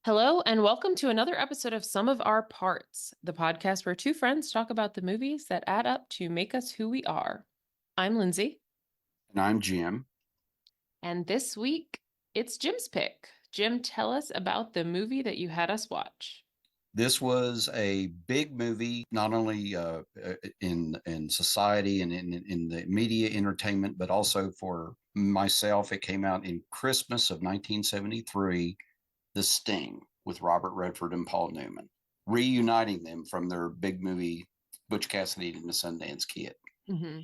Hello, and welcome to another episode of Some of Our Parts, the podcast where two friends talk about the movies that add up to make us who we are. I'm Lindsay, And I'm Jim. and this week it's Jim's pick. Jim, tell us about the movie that you had us watch. This was a big movie, not only in society and in the media entertainment, but also for myself. It came out in Christmas of 1973, The Sting with Robert Redford and Paul Newman, reuniting them from their big movie, Butch Cassidy and the Sundance Kid. Mm-hmm.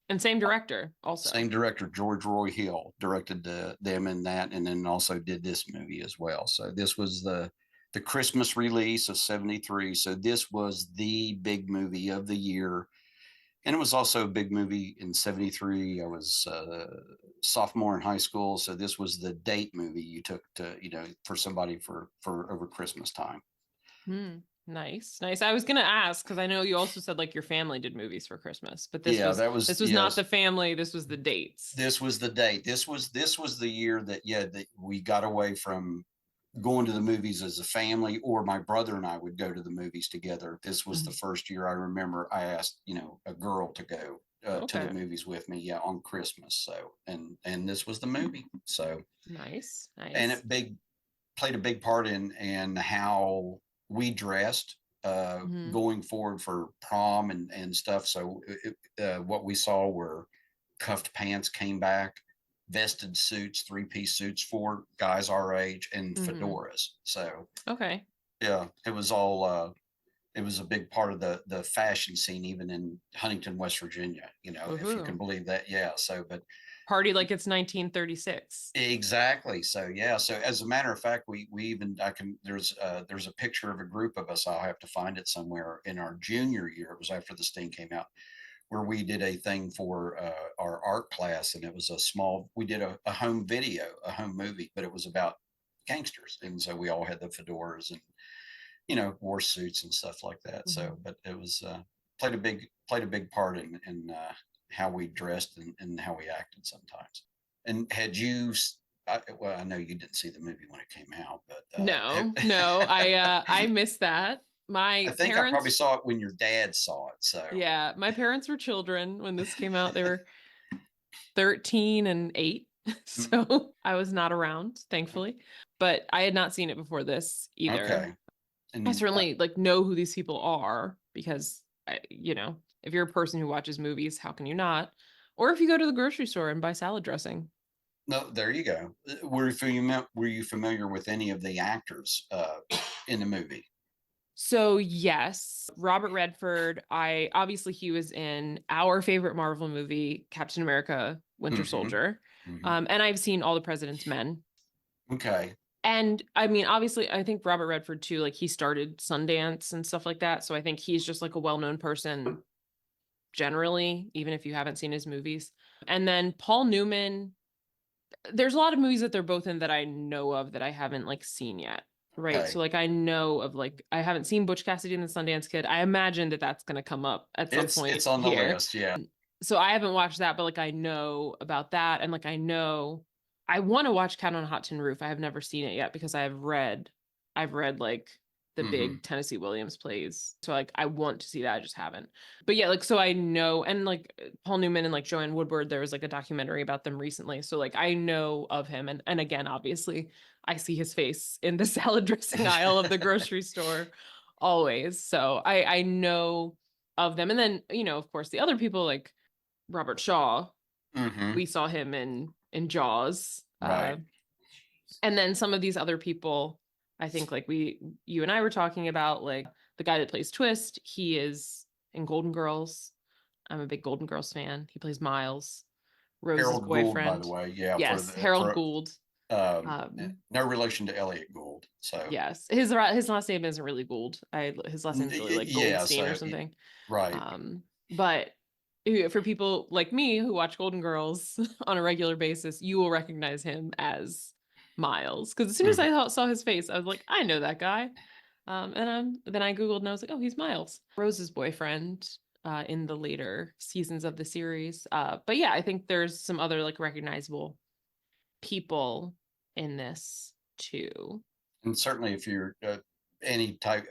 And same director, also. Same director, George Roy Hill, directed them in that, and then also did this movie as well. So this was the Christmas release of '73. So this was the big movie of the year, and it was also a big movie in '73. I was sophomore in high school, so this was the date movie you took to for somebody for over Christmas time. Nice, nice. I was gonna ask because I know you also said like your family did movies for Christmas, but this Yeah, was that was this was not yes. the family. This was the dates. This was the date. This was the year that that we got away from going to the movies as a family, or my brother and I would go to the movies together. This was the Mhm. first year I remember I asked, a girl to go to the Okay, movies with me, yeah, on Christmas. So, and this was the movie. So, nice, and nice. it played a big part in how we dressed Mm-hmm. going forward for prom and stuff. So, what we saw were cuffed pants came back, vested suits, three-piece suits for guys our age, and Mm-hmm. fedoras. So Okay. yeah, it was all it was a big part of the fashion scene, even in Huntington, West Virginia, if you can Woohoo. believe that. Yeah. So but Party like it's 1936. exactly. So yeah. So as a matter of fact, we even I can there's a picture of a group of us. I'll have to find it somewhere in our junior year. It was after the Sting came out, where we did a thing for our art class, and it was we did a home video, a home movie, but it was about gangsters, and so we all had the fedoras and wore suits and stuff like that. Mhm. So, but it was played a big part in how we dressed and how we acted sometimes. And had you? Well, I know you didn't see the movie when it came out, but No, no, I missed that. I My think I probably parents, saw it when your dad saw it. So, yeah, my parents were children when this came out. They were 13 and 8. mm, So I was not around, thankfully. But I had not seen it before this either. okay, I and certainly like know who these people are because if you're a person who watches movies, how can you not? Or if you go to the grocery store and buy salad dressing. no, there you go. Were you familiar with any of the actors in the movie? So yes, Robert Redford, I obviously he was in our favorite Marvel movie, Captain America, Winter Hmm. Soldier. Hmm. And I've seen All the President's Men. Okay. And I mean, obviously, I think Robert Redford too, like he started Sundance and stuff like that. So I think he's just like a well-known person generally, even if you haven't seen his movies. And then Paul Newman, there's a lot of movies that they're both in that I know of that I haven't like seen yet. Right. So Okay. like I know of like I haven't seen Butch Cassidy and the Sundance Kid. I imagine that that's going to come up at some It's point on the here. list. Yeah. So I haven't watched that, but like I know about that and like I know I want to watch Cat on a Hot Tin Roof. I have never seen it yet because I've read like the Hmm. big Tennessee Williams plays. So like I want to see that, I just haven't. But yeah, like so I know and like Paul Newman and like Joanne Woodward, there was like a documentary about them recently. So like I know of him and again, obviously I see his face in the salad dressing aisle of the grocery store always. So I know of them. And then, of course, the other people like Robert Shaw, Hmm. we saw him in Jaws. Right. And then some of these other people, I think like you and I were talking about, like the guy that plays Twist, he is in Golden Girls. I'm a big Golden Girls fan. He plays Miles, Rose's Harold Gould, by the boyfriend. way. Yeah. Yes, Harold For Gould. um, Um, no relation to Elliot Gould. So yes, his last name isn't really Gould. His last name is really like yeah. Goldstein or So something. right. But for people like me who watch Golden Girls on a regular basis, you will recognize him as Miles. Because as soon as Mhm. I saw his face, I was like, I know that guy. And then I Googled and I was like, oh, he's Miles, Rose's boyfriend in the later seasons of the series. But yeah, I think there's some other like recognizable people in this too. And certainly if you're a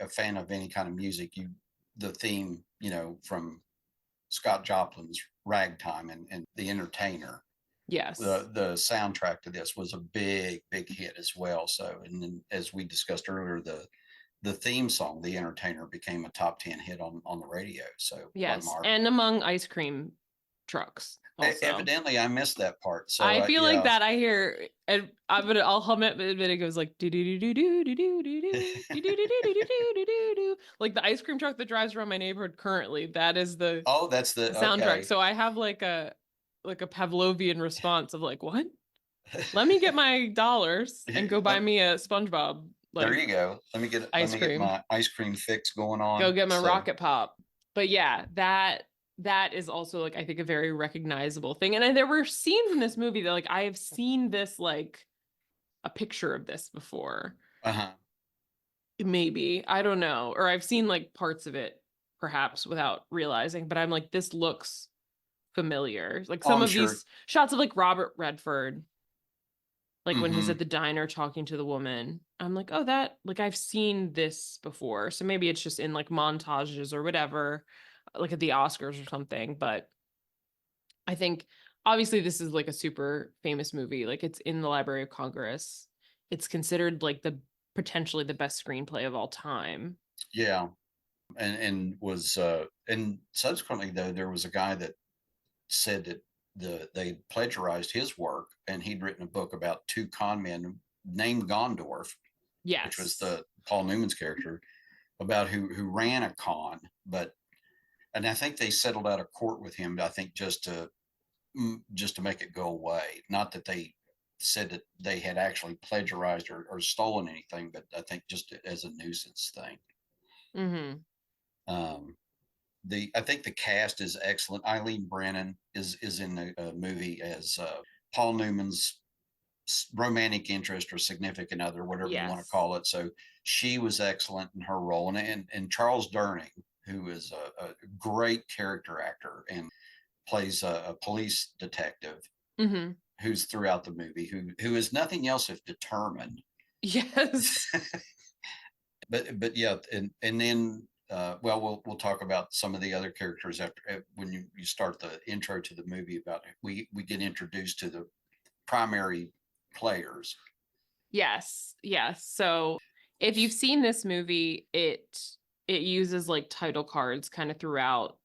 fan of any kind of music, the theme, from Scott Joplin's Ragtime and The Entertainer, Yes. the soundtrack to this was a big, big hit as well. So, and then as we discussed earlier, the theme song, The Entertainer, became a top 10 hit on the radio. So Yes. Mark. And among ice cream trucks also. Evidently, I missed that part. So I feel like yeah, that I hear, and I'll hum it, but it goes like do do do do do do do do do do do do do do do do, like the ice cream truck that drives around my neighborhood currently. That is the oh, that's soundtrack. okay. So I have like a Pavlovian response of like, what? Let me get my dollars and go buy me a SpongeBob There like you go. Let ice me get cream. my ice cream fix going Go on. get my So rocket pop. But yeah, that is also like I think a very recognizable thing. And there were scenes in this movie that like I have seen this like a picture of this before. uh-huh. Maybe. I don't know. Or I've seen like parts of it perhaps without realizing, but I'm like, this looks familiar. Like Oh, some I'm of sure. these shots of like Robert Redford, like when he's Hmm. at the diner talking to the woman, I'm like, oh, that like I've seen this before. So maybe it's just in like montages or whatever, like at the Oscars or something. But I think obviously this is like a super famous movie. Like it's in the Library of Congress. It's considered like the potentially the best screenplay of all time. Yeah. And was and subsequently though there was a guy that said that they plagiarized his work, and he'd written a book about two con men named Gondorf, which was Yes. the Paul Newman's character, about who ran a con, and I think they settled out of court with him. I think just to make it go away. Not that they said that they had actually plagiarized or stolen anything, but I think just as a nuisance thing. Mm-hmm. Um, I think the cast is excellent. Eileen Brennan is in the movie as Paul Newman's romantic interest or significant other, whatever you want to Yes. call it. So she was excellent in her role, and Charles Durning, who is a great character actor and plays a police detective Mm-hmm. who's throughout the movie, who is nothing else if determined. Yes. But yeah, and then well, we'll talk about some of the other characters after when you start the intro to the movie. About we get introduced to the primary players. Yes. Yes. So if you've seen this movie, it uses like title cards kind of throughout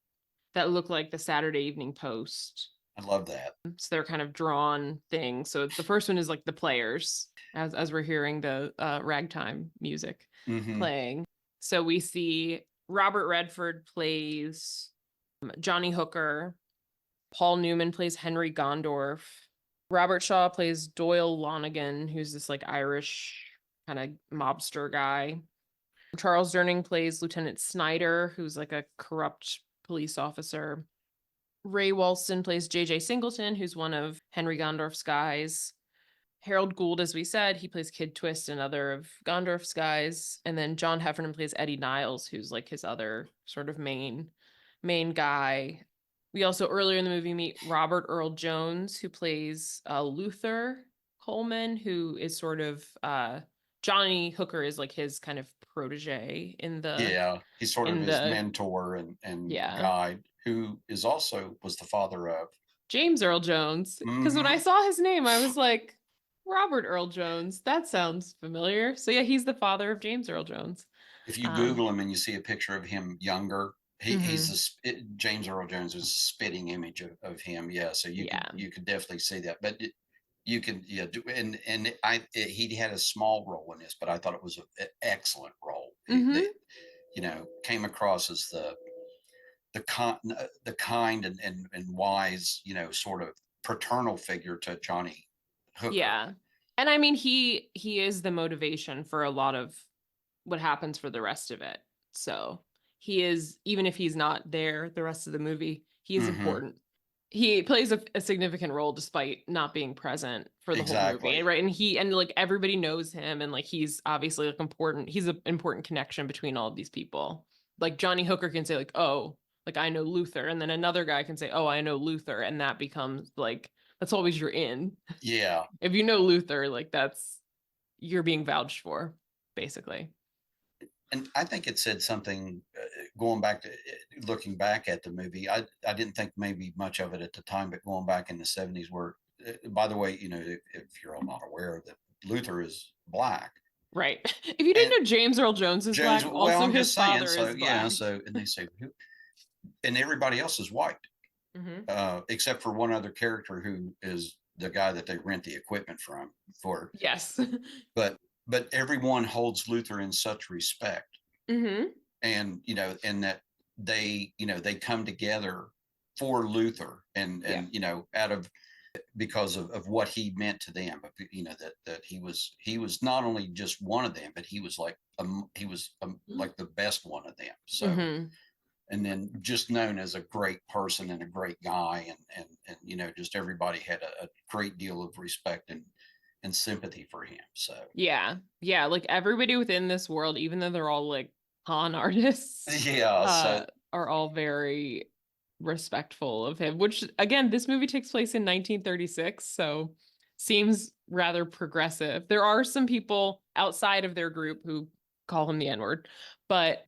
that look like the Saturday Evening Post. I love that. So they're kind of drawn things. So the first one is like the players, as we're hearing the ragtime music Hmm. playing. So we see Robert Redford plays Johnny Hooker. Paul Newman plays Henry Gondorf. Robert Shaw plays Doyle Lonigan, who's this like Irish kind of mobster guy. Charles Durning plays Lieutenant Snyder, who's like a corrupt police officer. Ray Walston plays J.J. Singleton, who's one of Henry Gondorf's guys. Harold Gould, as we said, he plays Kid Twist, another of Gondorf's guys. And then John Heffernan plays Eddie Niles, who's like his other sort of main guy. We also earlier in the movie meet Robert Earl Jones, who plays Luther Coleman, who is sort of Johnny Hooker is like his kind of protege Yeah, he's sort of in his the mentor and yeah. guide, who is also was the father of. James Earl Jones. Because when I Hmm. saw his name, I was like, Robert Earl Jones. That sounds familiar. So yeah, he's the father of James Earl Jones. If you Um, Google him and you see a picture of him younger, mhm. James Earl Jones is a spitting image of him. Yeah, so Yeah. you could definitely see that. But you can he had a small role in this, but I thought it was an excellent role. They Hmm. came across as the kind and wise, sort of paternal figure to Johnny Hooker. Yeah. And I mean he is the motivation for a lot of what happens for the rest of it. So he is, even if he's not there the rest of the movie, he is Hmm. important. He plays a significant role despite not being present for the whole movie, Exactly. right? And like everybody knows him, and like he's obviously like important. He's an important connection between all of these people. Like Johnny Hooker can say like, "Oh, like I know Luther," and then another guy can say, "Oh, I know Luther," and that becomes like that's always your in. Yeah. If you know Luther, like that's you're being vouched for. basically. And I think it said something going back to looking back at the movie. I didn't think maybe much of it at the time, but going back in the 70s, where, by the way, if you're all not aware that Luther is black. Right. If you And didn't know James Earl Jones is James, black, well, also I'm his just saying. father So, is yeah. black. So, and they say, who, and everybody else is white, Hmm. except for one other character who is the guy that they rent the equipment from for. Yes. But, everyone holds Luther in such respect. Hmm. And, and that they come together for Luther Yeah. out of, because of what he meant to them, that he was not only just one of them, but he was like, like the best one of them. So, Hmm. and then just known as a great person and a great guy, and just everybody had a great deal of respect and sympathy for him. So, Yeah. Yeah. Like everybody within this world, even though they're all like con artists, yeah. So, are all very respectful of him, which again, this movie takes place in 1936, so seems rather progressive. There are some people outside of their group who call him the N-word, but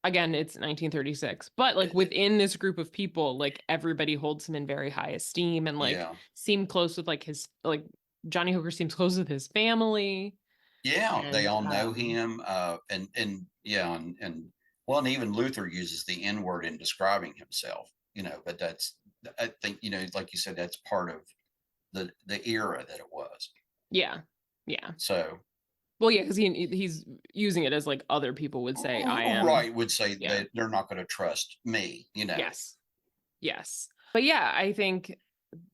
again, it's 1936. But like within this group of people, like everybody holds him in very high esteem and like yeah. seem close with like his like Johnny Hooker seems close with his family. Yeah, they And all know him, and yeah, and well, and even Luther uses the N word in describing himself, but that's, I think, like you said, that's part of the era that it was. yeah. Yeah. So, Well, yeah, because he's using it as like other people would say, I am. right, would say Yeah. that they're not going to trust me. Yes. Yes. But yeah, I think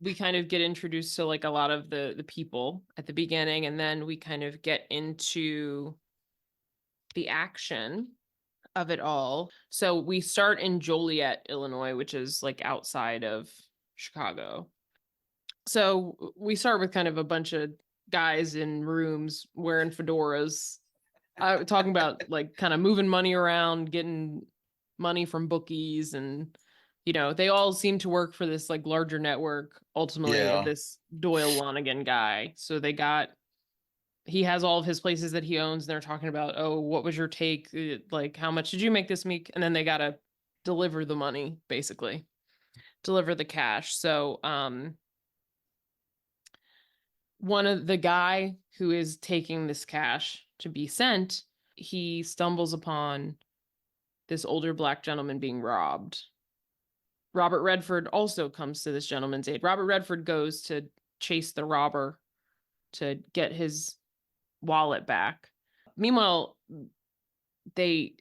we kind of get introduced to like a lot of the people at the beginning, and then we kind of get into the action of it all. So we start in Joliet, Illinois, which is like outside of Chicago. So we start with kind of a bunch of guys in rooms wearing fedoras, talking about like kind of moving money around, getting money from bookies, and they all seem to work for this like larger network ultimately of Yeah, this Doyle Lonigan guy. So he has all of his places that he owns, and they're talking about, oh, what was your take? Like, how much did you make this week? And then they gotta deliver the money, basically, deliver the cash. So one of the guy who is taking this cash to be sent, he stumbles upon this older black gentleman being robbed. Robert Redford also comes to this gentleman's aid. Robert Redford goes to chase the robber to get his wallet back. Meanwhile, they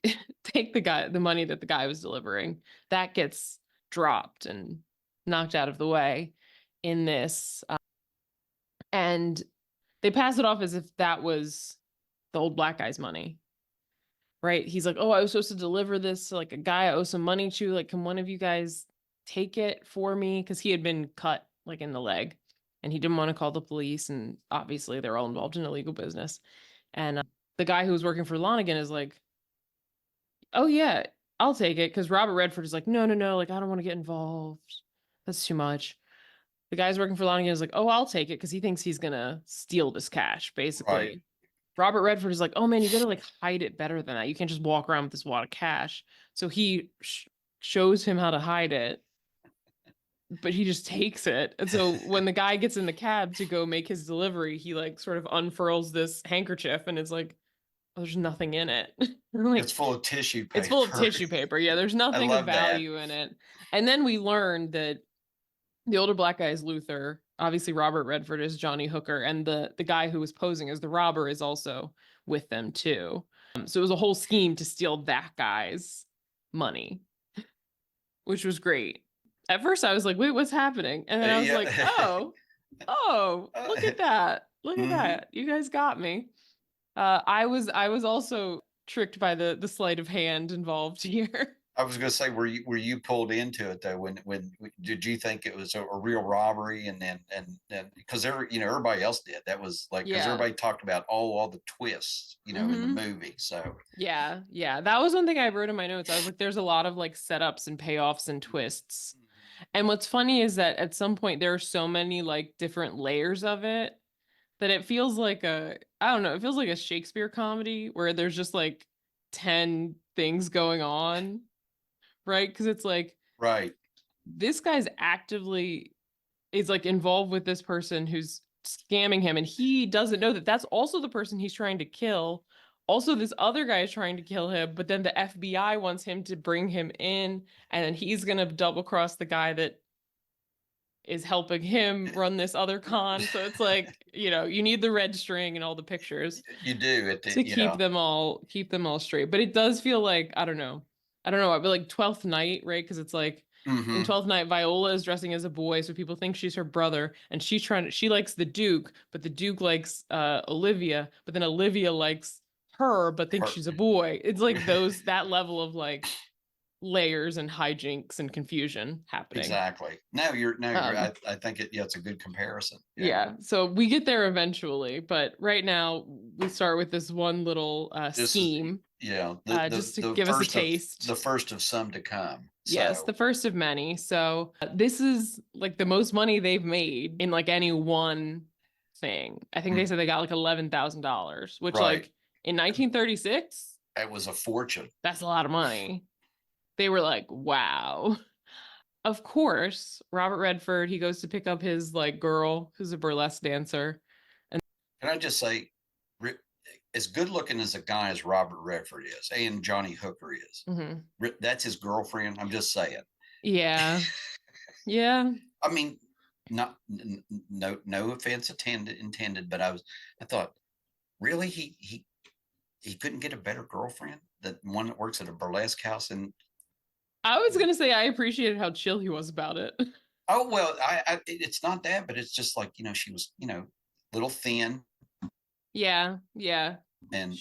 take the money that the guy was delivering. That gets dropped and knocked out of the way in this. And they pass it off as if that was the old black guy's money. Right? He's like, oh, I was supposed to deliver this to like a guy I owe some money to. Like, can one of you guys take it for me? Because he had been cut like in the leg and he didn't want to call the police. And obviously, they're all involved in illegal business. And the guy who was working for Lonigan is like, oh, yeah, I'll take it. Because Robert Redford is like, no, no, no. Like, I don't want to get involved. That's too much. The guy's working for Lonigan is like, oh, I'll take it because he thinks he's going to steal this cash, right. basically. Robert Redford is like, oh man, you gotta like hide it better than that. You can't just walk around with this wad of cash. So he shows him how to hide it, but he just takes it. And so when the guy gets in the cab to go make his delivery, he like sort of unfurls this handkerchief and it's like, oh, there's nothing in it. It's Like full of tissue paper. it's full of tissue paper. Yeah, there's I nothing of love that. value in it. And then we learn that the older black guy is Luther. Obviously, Robert Redford is Johnny Hooker, and the guy who was posing as the robber is also with them too. So it was a whole scheme to steal that guy's money, which was great. At first, I was like, "Wait, what's happening?" And then I was like, Yeah. "Oh, look at that! Look at Mhm. that! You guys got me." I was also tricked by the sleight of hand involved here. I was going to say, were you pulled into it though? When did you think it was a real robbery? And then because everybody else did. That was like, because Yeah. everybody talked about all the twists, in the movie. So Yeah, yeah. That was one thing I wrote in my notes. I was like, there's a lot of like setups and payoffs and twists. And what's funny is that at some point there are so many like different layers of it that it feels like I don't know, it feels like a Shakespeare comedy where there's just like 10 things going on, right? Because it's like Right. this guy's actively is like involved with this person who's scamming him, and he doesn't know that that's also the person he's trying to kill. Also, this other guy is trying to kill him, but then the FBI wants him to bring him in, and then he's gonna double cross the guy that is helping him run this other con. So it's like, you need the red string and all the pictures You do it. to Yeah. keep them all straight. But it does feel like, I don't know. I feel like 12th Night, right? Because it's like in Hmm. 12th Night, Viola is dressing as a boy, so people think she's her brother, and she likes the Duke, but the Duke likes Olivia, but then Olivia likes her, but thinks she's a boy. It's like that level of like layers and hijinks and confusion happening. Exactly. No, you're. Um, I think yeah, it's a good comparison. Yeah. Yeah, so we get there eventually, but right now we start with this one little This is scheme, yeah just to give us a taste. the first of some to come. Yes, So the first of many. So this is like the most money they've made in like any one thing. I think they said they got like $11,000, which right, like in 1936, it was a fortune. that's a lot of money. They were like, wow. Of course, Robert Redford, he goes to pick up his like girl who's a burlesque dancer. Can I just say, as good looking as a guy as Robert Redford is, and Johnny Hooker is, Mhm. that's his girlfriend. I'm just saying. Yeah. Yeah. I mean, not no offense intended, but I thought, really, he couldn't get a better girlfriend than one that works at a burlesque house. And I was gonna say I appreciated how chill he was about it. oh well, it's not that, but it's just like she was little thin, Yeah, yeah. and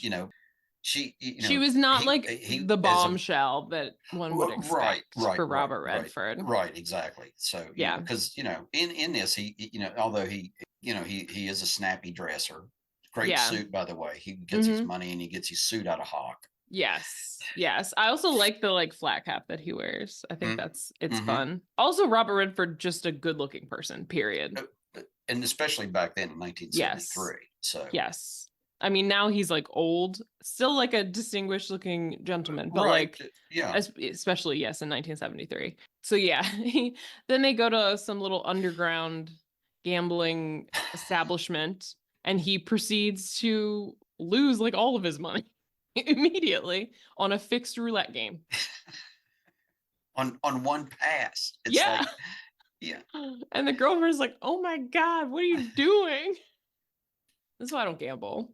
she She was not like he the as a bombshell that one would right, expect right, for right, Robert right, Redford. right, exactly. So Yeah. because in this although he is a snappy dresser, great Yeah. suit, by the way. He gets his Hmm. money and he gets his suit out of Hawk. Yes. Yes. I also like the like flat cap that he wears. I think it's Mm-hmm. fun. Also, Robert Redford, just a good looking person, period. And especially back then in Yes. 1973. So Yes. I mean, now he's like old, still like a distinguished looking gentleman, but right, like, yeah. especially, yes, in 1973. So yeah, then they go to some little underground gambling establishment, and he proceeds to lose like all of his money immediately on a fixed roulette game. On one pass, it's Yeah. like yeah. And the girlfriend's like, oh my God, what are you doing? That's why I don't gamble.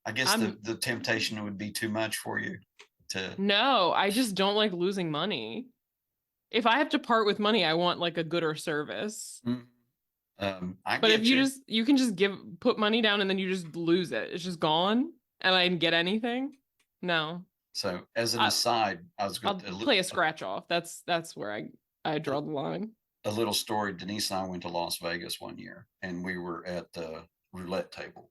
I guess I'm the temptation would be too much for you to. No, I just don't like losing money. If I have to part with money, I want like a gooder service. I But if get you. you can just put money down and then you just lose it. It's just gone and I didn't get anything. No. So as an I, aside, I was I'll going play a scratch off. That's where I draw the line. a little story. Denise and I went to Las Vegas one year, and we were at the roulette table,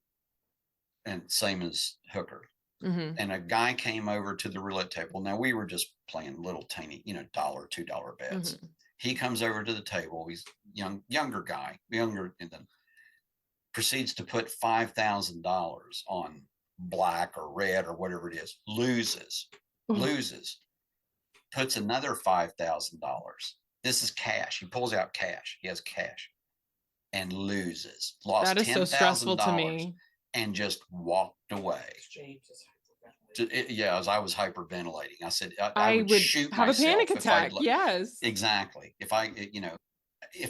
and same as Hooker. Mm-hmm. And a guy came over to the roulette table. Now we were just playing little tiny, $1, $2 bets. Mm-hmm. He comes over to the table. He's younger guy, younger, and then proceeds to put $5,000 on black or red or whatever it is. Loses, puts another $5,000. This is cash. He pulls out cash. He has cash and loses. Lost That is so stressful to $10,000 me. and just walked away. Yeah, as I was hyperventilating, I said I would shoot have a panic myself if I attack. Yes. exactly if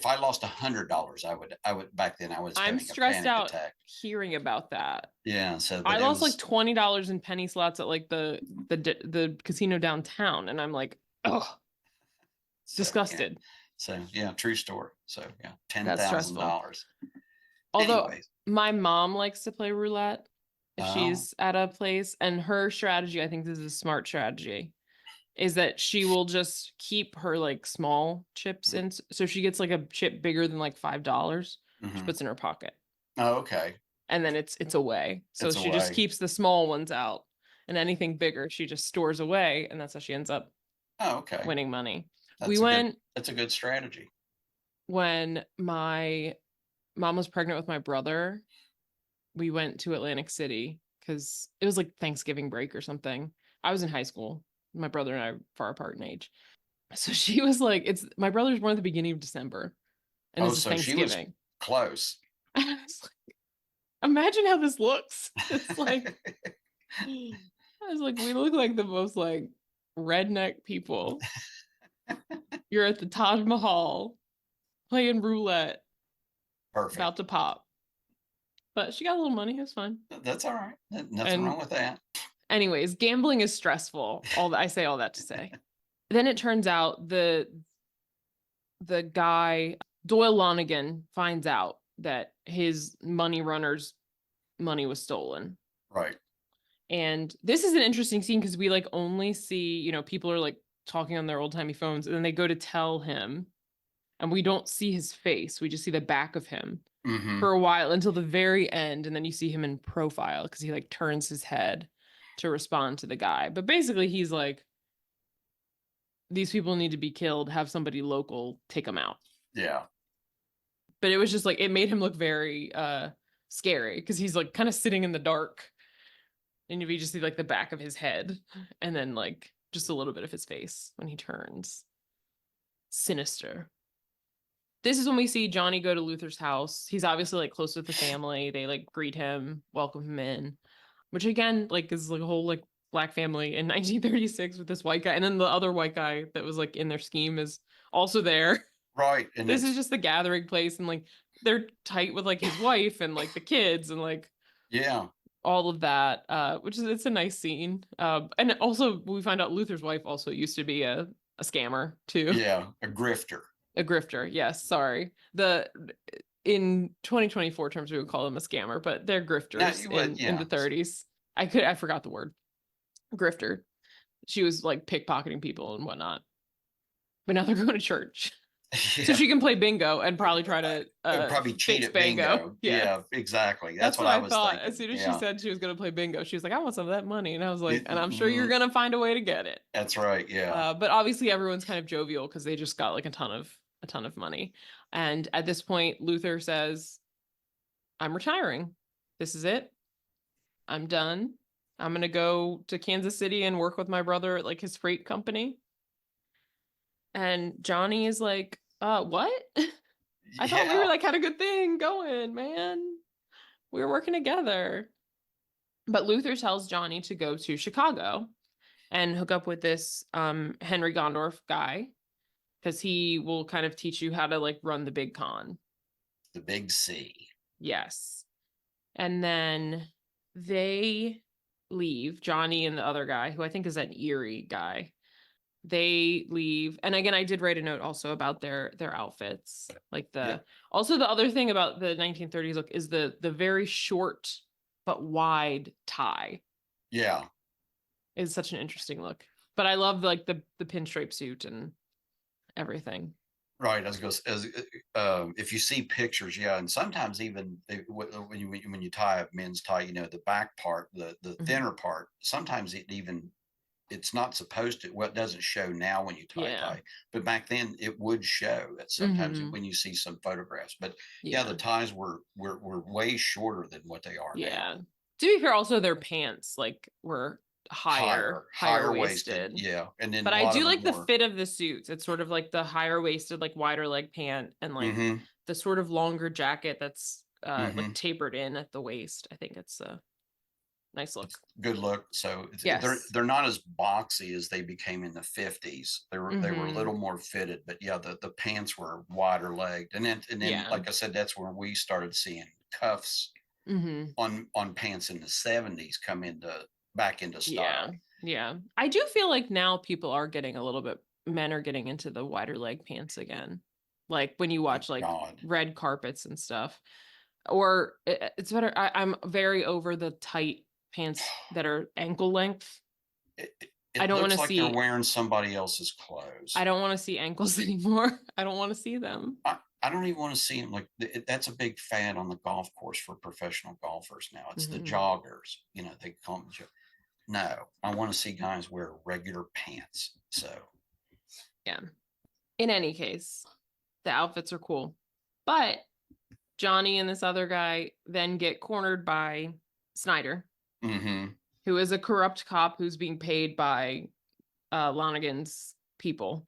I lost $100, I would back then I was I'm having a stressed panic out attack. hearing about that. Yeah, so I lost like $20 in penny slots at like the casino downtown, and I'm like, oh, disgusted. Yeah. So yeah, true story. So yeah, $10,000. $10,000. Although Anyways, my mom likes to play roulette if oh, she's at a place, and her strategy, I think this is a smart strategy, is that she will just keep her like small chips in. So she gets like a chip bigger than like $5. She puts in her pocket. oh, okay. And then it's away. So It's she just away. keeps the small ones out, and anything bigger she just stores away, and that's how she ends up Oh, okay. winning money. That's a good strategy. when my mom was pregnant with my brother, we went to Atlantic City because it was like Thanksgiving break or something. I was in high school. My brother and I are far apart in age. So she was like, it's my brother's born at the beginning of December, and Oh, this is so she was Thanksgiving. close. And I was like, imagine how this looks. It's like, I was like, we look like the most like redneck people. You're at the Taj Mahal playing roulette, Perfect. about to pop. But she got a little money. It was fun. That's all right. Nothing And wrong with that. anyways, gambling is stressful. I say all that to say. Then it turns out the guy Doyle Lonigan finds out that his money runner's money was stolen. Right. And this is an interesting scene because we like only see, people are like talking on their old timey phones, and then they go to tell him, and we don't see his face. We just see the back of him for a while until the very end, and then you see him in profile because he like turns his head to respond to the guy. But basically, he's like, these people need to be killed. Have somebody local take them out. Yeah. But it was just like it made him look very scary because he's like kind of sitting in the dark, and you just see like the back of his head, and then like just a little bit of his face when he turns. Sinister. This is when we see Johnny go to Luther's house. He's obviously like close with the family. They like greet him, welcome him in, which again, like is like a whole like black family in 1936 with this white guy. And then the other white guy that was like in their scheme is also there. Right. And this is just the gathering place. And like they're tight with like his wife and like the kids and like yeah, all of that, which is it's a nice scene. And also we find out Luther's wife also used to be a scammer too. Yeah, a grifter. A grifter, yes, sorry. In 2024 terms, we would call them a scammer, but they're grifters in the 30s. I forgot the word. Grifter. She was like pickpocketing people and whatnot. But now they're going to church. Yeah. So she can play bingo and probably try to probably cheat at bingo. Yeah, exactly. That's what I was thought. thinking. As soon as she said she was going to play bingo, she was like, I want some of that money. And I was like, and I'm sure you're going to find a way to get it. That's right. Yeah. But obviously everyone's kind of jovial because they just got like a ton of money. And at this point, Luther says, I'm retiring. This is it. I'm done. I'm going to go to Kansas City and work with my brother at like his freight company. And Johnny is like, what? I thought we were like had a good thing going, man. We were working together. But Luther tells Johnny to go to Chicago and hook up with this Henry Gondorf guy, because he will kind of teach you how to like run the big con. The big C. Yes. And then they leave, Johnny and the other guy, who I think is an Erie guy. They leave. And again, I did write a note also about their outfits. Like also the other thing about the 1930s look is the very short but wide tie. Yeah. It's such an interesting look. But I love like the pinstripe suit and everything. Right. As if you see pictures, and sometimes even when you tie a men's tie, the back part, the thinner part, sometimes it's not supposed to. Well, it doesn't show now when you tie, but back then it would show. That sometimes when you see some photographs, but the ties were way shorter than what they are now. To be fair, also their pants like were higher waisted. And then but I do like the fit of the suits. It's sort of like the higher waisted, like wider leg pant, and like the sort of longer jacket that's like tapered in at the waist. I think it's a nice look. Good look. So they're not as boxy as they became in the 50s. They were a little more fitted, but the pants were wider legged, and then like I said, that's where we started seeing cuffs on pants in the 70s come back into style. Yeah. I do feel like now people are getting men are getting into the wider leg pants again. Like when you watch red carpets and stuff, or it's better. I'm very over the tight pants that are ankle length. I don't want to see they're wearing somebody else's clothes. I don't want to see ankles anymore. I don't want to see them. I don't even want to see them. Like that's a big fad on the golf course for professional golfers now. It's the joggers. They call them. No, I want to see guys wear regular pants. So, yeah. In any case, The outfits are cool. But Johnny and this other guy then get cornered by Snyder, who is a corrupt cop who's being paid by Lonigan's people.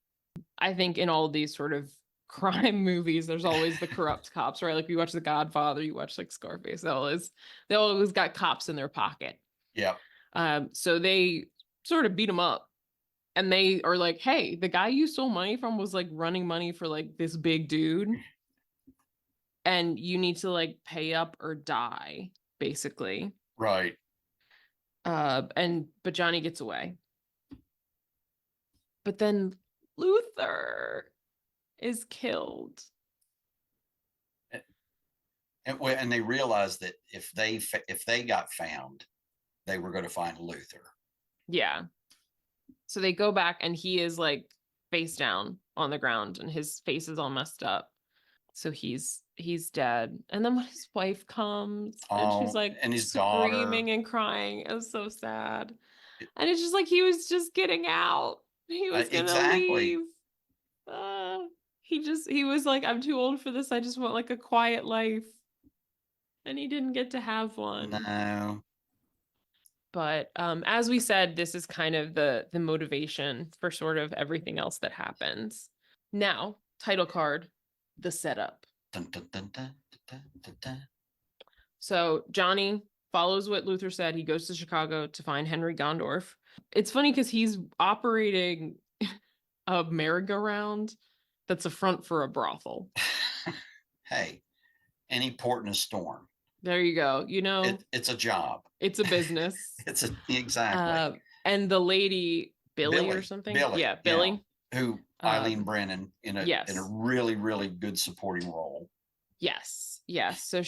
I think in all of these sort of crime movies, there's always the corrupt cops, right? Like you watch The Godfather, you watch like Scarface, they always got cops in their pocket. Yeah. So they sort of beat him up. And they are like, hey, the guy you stole money from was like running money for like this big dude. And you need to like pay up or die, basically. Right. But Johnny gets away. But then Luther is killed. And they realized that if they got found, they were going to find Luther. Yeah. So they go back and he is like face down on the ground and his face is all messed up. So he's dead. And then when his wife comes and she's like and his screaming daughter and crying, it was so sad. And it's just like he was just getting out. He was gonna leave. He was like, I'm too old for this. I just want like a quiet life. And he didn't get to have one. No. But as we said, this is kind of the motivation for sort of everything else that happens. Now, title card, the setup. Dun, dun, dun, dun, dun, dun, dun. So Johnny follows what Luther said. He goes to Chicago to find Henry Gondorf. It's funny because he's operating a merry-go-round that's a front for a brothel. Hey, any port in a storm. There you go. You know, it's a job. It's a business. Exactly. And the lady, Billy or something. Billy. Yeah, Billy. Yeah. Who Eileen Brennan in a really, really good supporting role. Yes. Yes. So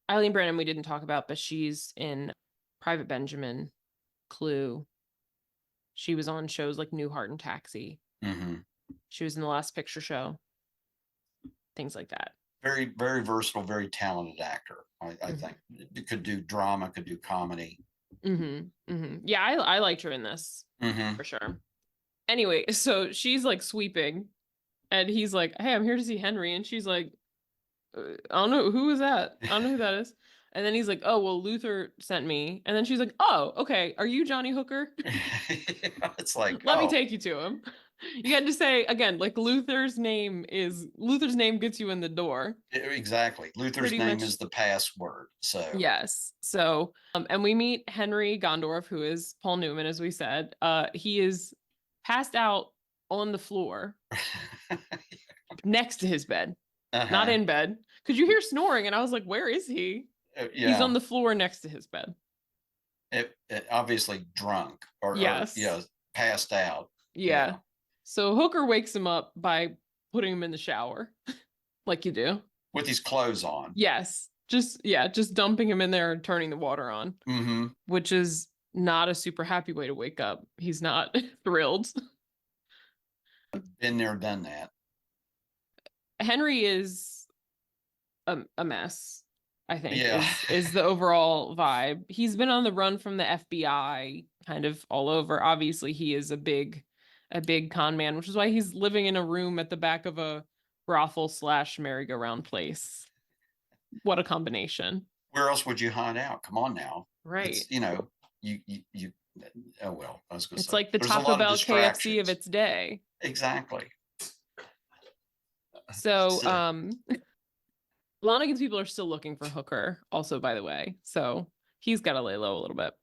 Eileen Brennan, we didn't talk about, but she's in Private Benjamin, Clue. She was on shows like Newhart and Taxi. She was in The Last Picture Show. Things like that. Very, very versatile, very talented actor. I think it could do drama, could do comedy. Yeah, I liked her in this for sure. Anyway, so she's like sweeping, and he's like, "Hey, I'm here to see Henry," and she's like, "I don't know who is that. I don't know who that is." And then he's like, "Oh, well, Luther sent me." And then she's like, "Oh, okay. Are you Johnny Hooker?" It's like, let me take you to him. You had to say again, like Luther's name gets you in the door. Exactly. Luther's name is the password. So yes. So and we meet Henry Gondorf, who is Paul Newman, as we said. He is passed out on the floor next to his bed, not in bed. Because you hear snoring, and I was like, "Where is he?" He's on the floor next to his bed. It obviously drunk or passed out. Yeah. So Hooker wakes him up by putting him in the shower, like you do. With his clothes on. Yes. Just dumping him in there and turning the water on. Which is not a super happy way to wake up. He's not thrilled. Been there, done that. Henry is a mess, I think, is the overall vibe. He's been on the run from the FBI kind of all over. Obviously, he is a big con man, which is why he's living in a room at the back of a brothel / merry-go-round place. What a combination. Where else would you hide out? Come on now. Right. It's, you oh well, I was gonna say. It's like the Taco Bell KFC of its day. Exactly. So Lonigan's people are still looking for Hooker also, by the way. So he's got to lay low a little bit.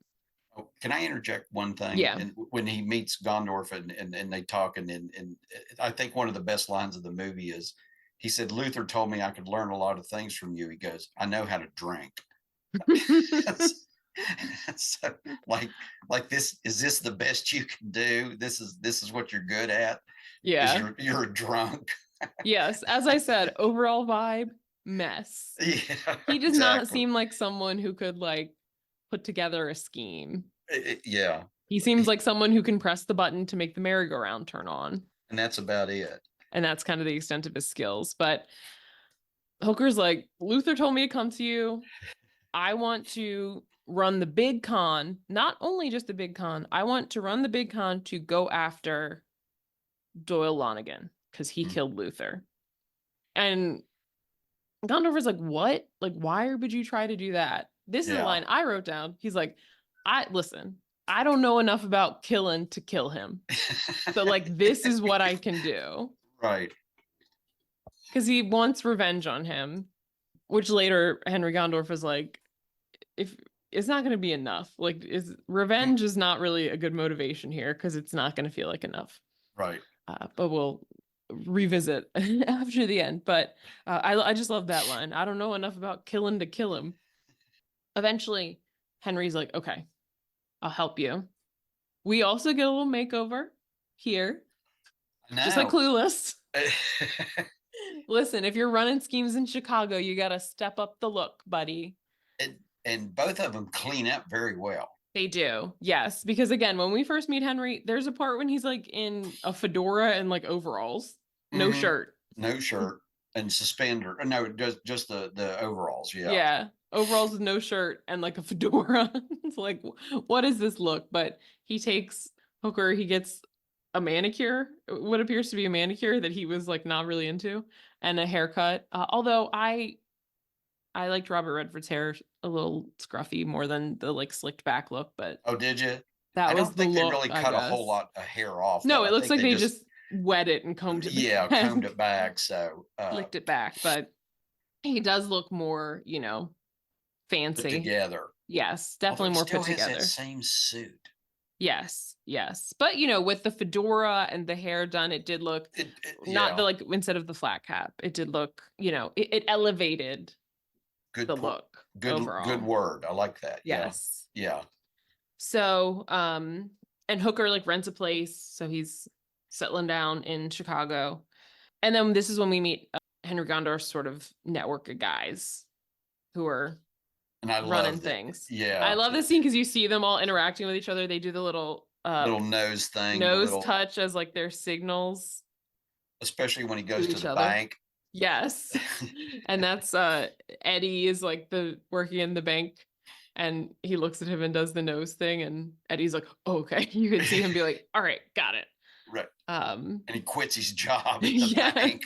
Oh, can I interject one thing? Yeah. And when he meets Gondorf and they talk, and I think one of the best lines of the movie is, he said, "Luther told me I could learn a lot of things from you." He goes, "I know how to drink." So like this, is this the best you can do? This is what you're good at? Yeah. You're a drunk. Yes. As I said, overall vibe, mess. Yeah. He does not seem like someone who could like put together a scheme. Yeah. He seems like someone who can press the button to make the merry-go-round turn on. And that's about it. And that's kind of the extent of his skills. But Hooker's like, "Luther told me to come to you. I want to run the big con, not only just the big con, I want to run the big con to go after Doyle Lonigan." because he killed Luther. And Gondorfer's like, what? Like, why would you try to do that? This is a line I wrote down. He's like, listen, I don't know enough about killing to kill him. So like, this is what I can do. Right. Because he wants revenge on him, which later Henry Gondorf is like, if it's not going to be enough, like revenge is not really a good motivation here because it's not going to feel like enough. Right. But we'll revisit after the end. But I just love that line. I don't know enough about killing to kill him. Eventually, Henry's like, okay, I'll help you. We also get a little makeover here. Just like Clueless. Listen, if you're running schemes in Chicago, you got to step up the look, buddy. And both of them clean up very well. They do. Yes. Because again, when we first meet Henry, there's a part when he's like in a fedora and like overalls, no shirt. No shirt and suspender. No, just the overalls. Yeah. Yeah. Overalls with no shirt and like a fedora. It's like, what is this look? But he takes Hooker, he gets a manicure, what appears to be a manicure that he was like not really into, and a haircut. Although I liked Robert Redford's hair a little scruffy more than the like slicked back look, but oh, did you? I don't think they really cut a whole lot of hair off. No, it looks like they just wet it and combed it. Yeah, combed it back. So licked it back, but he does look more, fancy. Put together. Yes, definitely more put together. Has that same suit. Yes. But with the fedora and the hair done, it did look not the like instead of the flat cap. It did look, it elevated the look. Good overall. Good word. I like that. Yes. Yeah. So, and Hooker like rents a place, so he's settling down in Chicago, and then this is when we meet Henry Gondorf's sort of network of guys who are running things. Yeah, I love this scene because you see them all interacting with each other. They do the little nose thing, touch as like their signals, especially when he goes to the bank. Yes. And that's Eddie is like working in the bank, and he looks at him and does the nose thing, and Eddie's like, oh, okay. You can see him be like, all right, got it. Right. And he quits his job at the bank.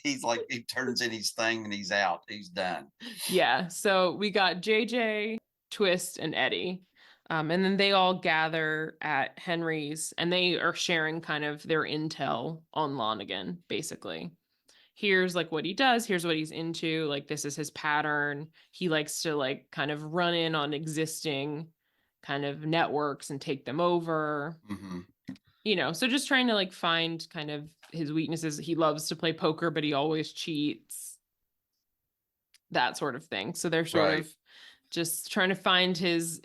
He's like, he turns in his thing and he's out. He's done. Yeah. So we got JJ, Twist, and Eddie. And then they all gather at Henry's, and they are sharing kind of their intel on Lonigan, basically. Here's like what he does. Here's what he's into. Like, this is his pattern. He likes to like kind of run in on existing kind of networks and take them over. So just trying to like find kind of his weaknesses. He loves to play poker, but he always cheats. That sort of thing. So they're sort of just trying to find his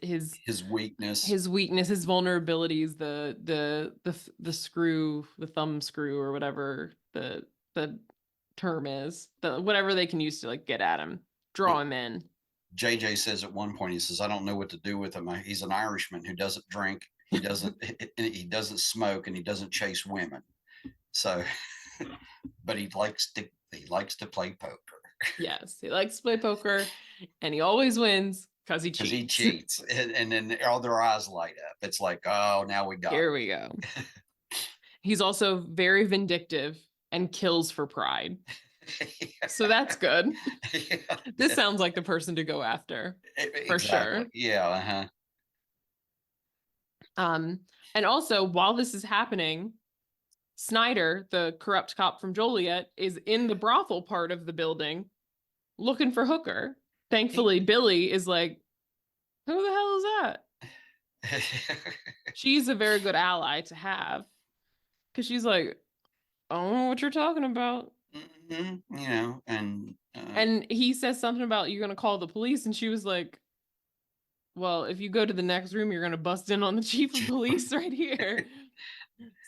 weakness, his vulnerabilities, the screw, the thumb screw, or whatever the term is, whatever they can use to like get at him, draw him in. JJ says at one point, he says, I don't know what to do with him. He's an Irishman who doesn't drink, he doesn't smoke, and he doesn't chase women. So, but he likes to play poker. Yes, he likes to play poker, and he always wins because he cheats. And then all their eyes light up. It's like, oh, now we got Here we go. He's also very vindictive and kills for pride. So that's good. This sounds like the person to go after. For sure. Yeah. And also, while this is happening, Snyder, the corrupt cop from Joliet, is in the brothel part of the building looking for Hooker. Thankfully, Billy is like, who the hell is that? She's a very good ally to have, because she's like, I don't know what you're talking about. And he says something about, you're going to call the police. And she was like, well, if you go to the next room, you're going to bust in on the chief of police right here.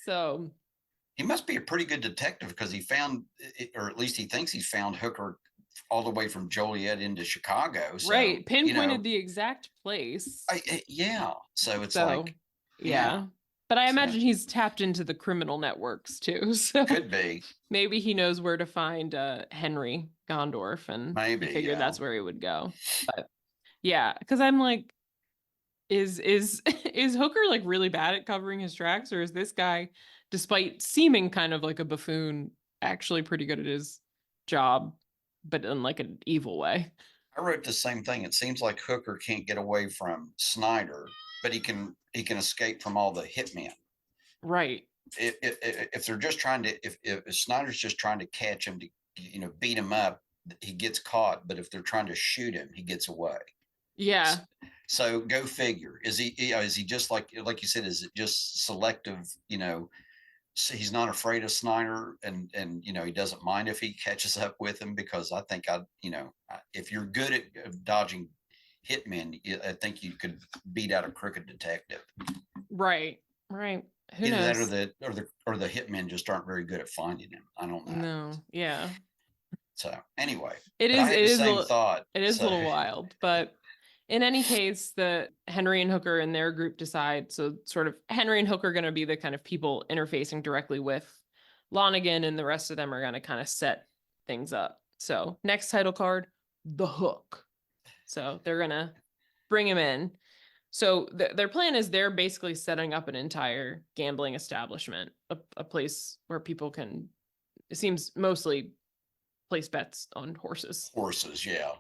So he must be a pretty good detective, because he found, or at least he thinks he's found Hooker all the way from Joliet into Chicago. So, right. Pinpointed the exact place. So it's like, But I imagine he's tapped into the criminal networks too. So could be. Maybe he knows where to find Henry Gondorf, and maybe figured that's where he would go. But yeah, because I'm like, is Hooker like really bad at covering his tracks, or is this guy, despite seeming kind of like a buffoon, actually pretty good at his job, but in like an evil way. I wrote the same thing. It seems like Hooker can't get away from Snyder, but he can escape from all the hitmen. Right. If they're just trying to, if Snyder's just trying to catch him to, you know, beat him up, he gets caught. But if they're trying to shoot him, he gets away. Yeah. So go figure. Is he just like you said? Is it just selective? You know, so he's not afraid of Snyder, and you know he doesn't mind if he catches up with him, because I think if you're good at dodging hitmen, I think you could beat out a crooked detective. Right. Right. Who Either that, knows? or the hitmen just aren't very good at finding him. I don't know. No. Yeah. So anyway, It but I is. had It the is. same thought. It is a So little wild, but in any case, the Henry and Hooker and their group decide. So sort of Henry and Hooker are going to be the kind of people interfacing directly with Lonigan, and the rest of them are going to kind of set things up. So next title card, the Hook. So they're going to bring him in. So their plan is they're basically setting up an entire gambling establishment, a place where people can, it seems, mostly place bets on horses. horses, yeah,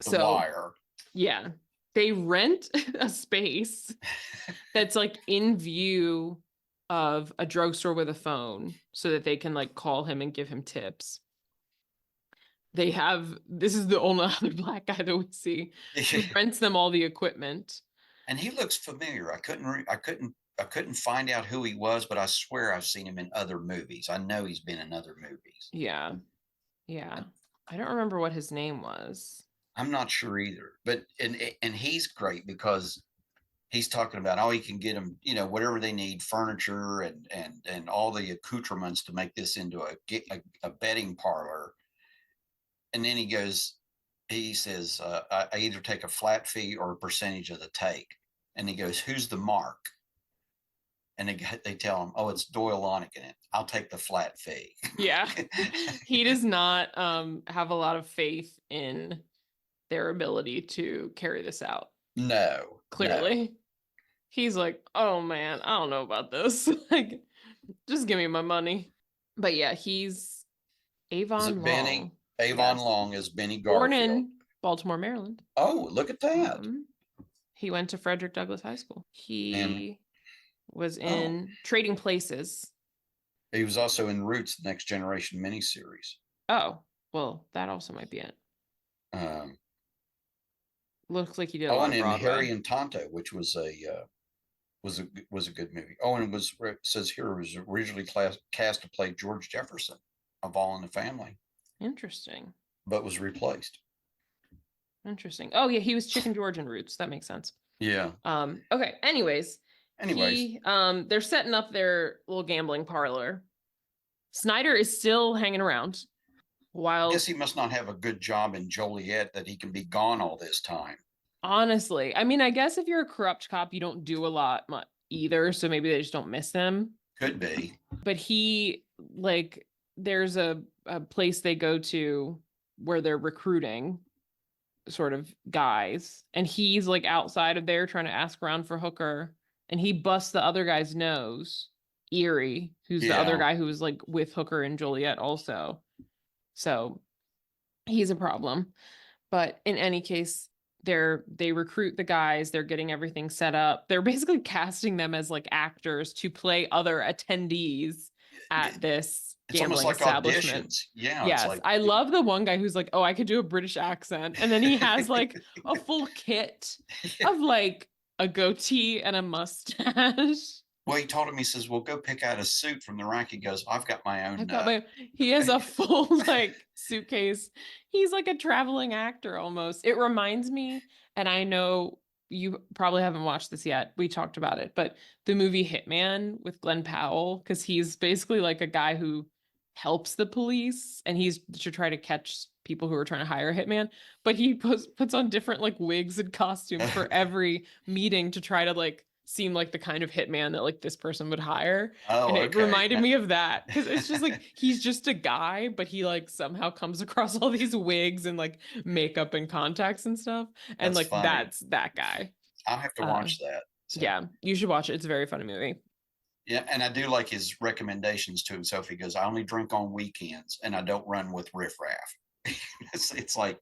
the So wire. yeah, they rent a space that's like in view of a drugstore with a phone so that they can like call him and give him tips. They have, this is the only other black guy that we see who rents them all the equipment. And he looks familiar. I couldn't find out who he was, but I swear I've seen him in other movies. I know he's been in other movies. Yeah. Yeah. I don't remember what his name was. I'm not sure either. But and he's great because he's talking about how he can get them, you know, whatever they need, furniture and all the accoutrements to make this into a betting parlor. And then he says, I either take a flat fee or a percentage of the take. And he goes, who's the mark? And they tell him, oh, it's Doyle Lonigan. I'll take the flat fee. Yeah. He does not have a lot of faith in their ability to carry this out. No. Clearly. No. He's like, oh man, I don't know about this. Like, just give me my money. But yeah, he's Avon Long. Benny? Avon Yes. Long is Benny Garfield. Born in Baltimore, Maryland. Oh, look at that. He went to Frederick Douglass High School. He was in Trading Places. He was also in Roots, the Next Generation miniseries. Oh, well, that also might be it. Looks like he did a lot of Broadway. And Harry and Tonto, which was a good movie. Oh, and it says here it was originally cast to play George Jefferson of All in the Family. Interesting. But was replaced. Interesting. Oh yeah, he was Chicken George in Roots. That makes sense. Yeah. Okay. Anyways, they're setting up their little gambling parlor. Snyder is still hanging around. While I guess he must not have a good job in Joliet that he can be gone all this time. Honestly, I mean, I guess if you're a corrupt cop, you don't do a lot much either, so maybe they just don't miss them. Could be. But he, like, there's a place they go to where they're recruiting sort of guys, and he's like outside of there trying to ask around for Hooker, and he busts the other guy's nose, Erie, who's the other guy who was like with Hooker and Joliet also. So he's a problem. But in any case, they recruit the guys, they're getting everything set up. They're basically casting them as like actors to play other attendees at this gambling establishment. Auditions. Yeah. Yes. Like, I love the one guy who's like, oh, I could do a British accent. And then he has like a full kit of like a goatee and a mustache. Well, he told him, he says, well, go pick out a suit from the rack. He goes, I've got my own. He has a full like suitcase. He's like a traveling actor almost. It reminds me, and I know you probably haven't watched this yet. We talked about it, but the movie Hitman with Glenn Powell, because he's basically like a guy who helps the police and he's to try to catch people who are trying to hire a hitman, but he puts on different like wigs and costumes for every meeting to try to like seem like the kind of hitman that like this person would hire. And it reminded me of that, because it's just like he's just a guy, but he like somehow comes across all these wigs and like makeup and contacts and stuff, and like funny. That's that guy. I'll have to watch that. So. Yeah, you should watch it. It's a very funny movie. Yeah, and I do like his recommendations to himself. He goes, "I only drink on weekends, and I don't run with riffraff." It's like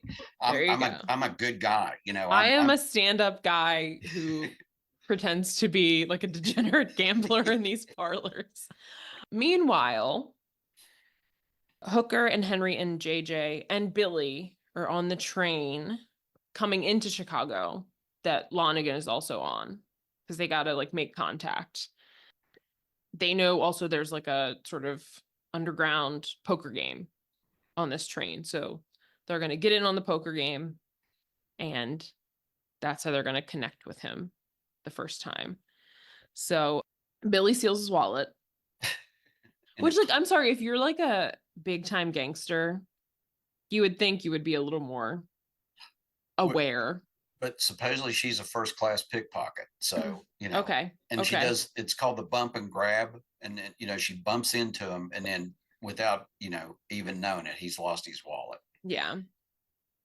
There you go. I'm a good guy, you know. I am I'm a stand-up guy who pretends to be like a degenerate gambler in these parlors. Meanwhile, Hooker and Henry and JJ and Billy are on the train coming into Chicago that Lonigan is also on because they got to like make contact. They know also there's like a sort of underground poker game on this train. So they're going to get in on the poker game, and that's how they're going to connect with him the first time. So Billy steals his wallet, which, like, I'm sorry, if you're like a big time gangster, you would think you would be a little more aware. but supposedly she's a first class pickpocket. So, you know, Okay. and she Okay. does, it's called the bump and grab. And then, you know, she bumps into him, and then without, you know, even knowing it, he's lost his wallet. Yeah.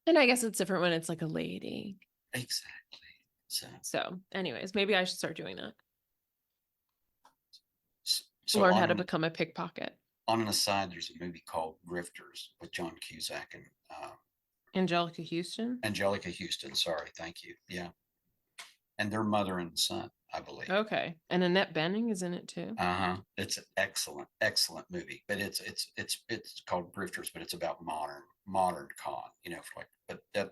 And I guess it's different when it's like a lady. Exactly. So anyways, maybe I should start doing that. So learn how to become a pickpocket. On an aside, there's a movie called Grifters with John Cusack and Angelica Houston. Angelica Houston. Sorry, thank you. Yeah, and their mother and son, I believe. Okay, and Annette Bening is in it too. It's an excellent, excellent movie. But it's called Grifters, but it's about modern con. You know, for like, but that.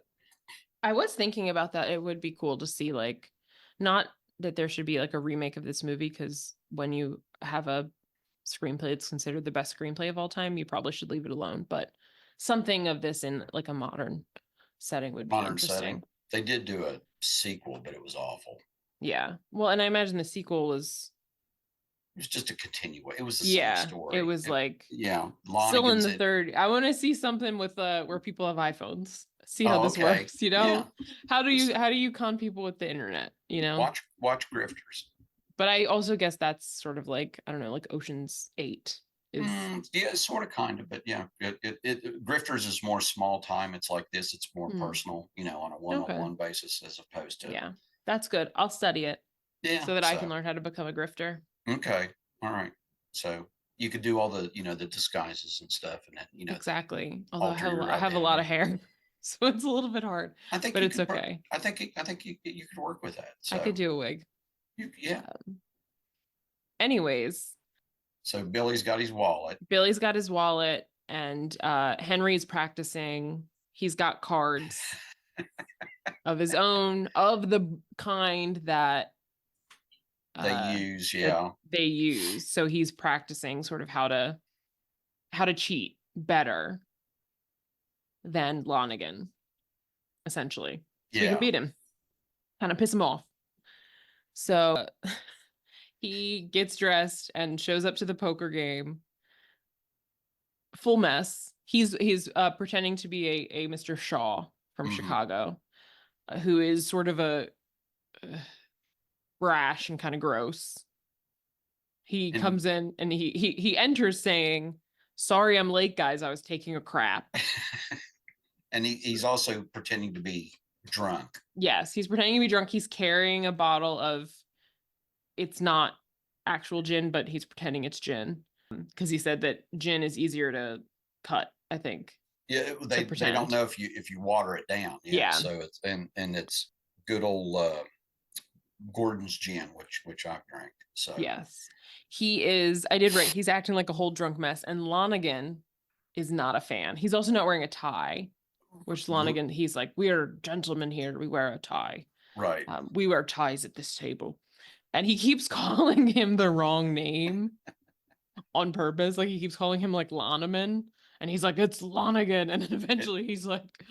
I was thinking about that. It would be cool to see, like, not that there should be like a remake of this movie, because when you have a screenplay it's considered the best screenplay of all time, you probably should leave it alone. But something of this in like a modern setting would be interesting. Setting. They did do a sequel, but it was awful. Yeah. Well, and I imagine the sequel was just a continuation. It was the same story. It was like still in the third. I want to see something with where people have iPhones. See how this works. You know, how do you con people with the internet? You know, watch Grifters. But I also guess that's sort of like, I don't know, like Ocean's 8 is. Yeah, sort of, kind of, but yeah, Grifters is more small time. It's like this. It's more personal, you know, on a one-on-one basis as opposed to. Yeah, that's good. I'll study it. Yeah, so that I can learn how to become a grifter. Okay, all right. So you could do all the, you know, the disguises and stuff, and then, you know, exactly. Although I have a lot of hair, so it's a little bit hard. I think, but it's okay. I think you could work with that. So I could do a wig. Yeah. Anyways. So Billy's got his wallet. And Henry's practicing. He's got cards of his own, of the kind that they use. They use. So he's practicing sort of how to cheat better than Lonigan, essentially. So he can beat him, kind of piss him off. So he gets dressed and shows up to the poker game. Full mess. He's pretending to be a Mr. Shaw from Chicago, who is sort of a brash and kind of gross. He comes in and he enters saying, "Sorry, I'm late, guys. I was taking a crap." And he's also pretending to be drunk. Yes, he's pretending to be drunk. He's carrying a bottle of, it's not actual gin, but he's pretending it's gin, because he said that gin is easier to cut, I think. Yeah, they don't know if you water it down. Yeah. So it's and it's good old Gordon's gin, which I've drank. So yes, he is. I did right. He's acting like a whole drunk mess, and Lonigan is not a fan. He's also not wearing a tie, which Lonigan, he's like, "We are gentlemen here. We wear a tie. Right. We wear ties at this table." And he keeps calling him the wrong name on purpose. Like, he keeps calling him like Loneman. And he's like, "It's Lonigan." And then eventually he's like,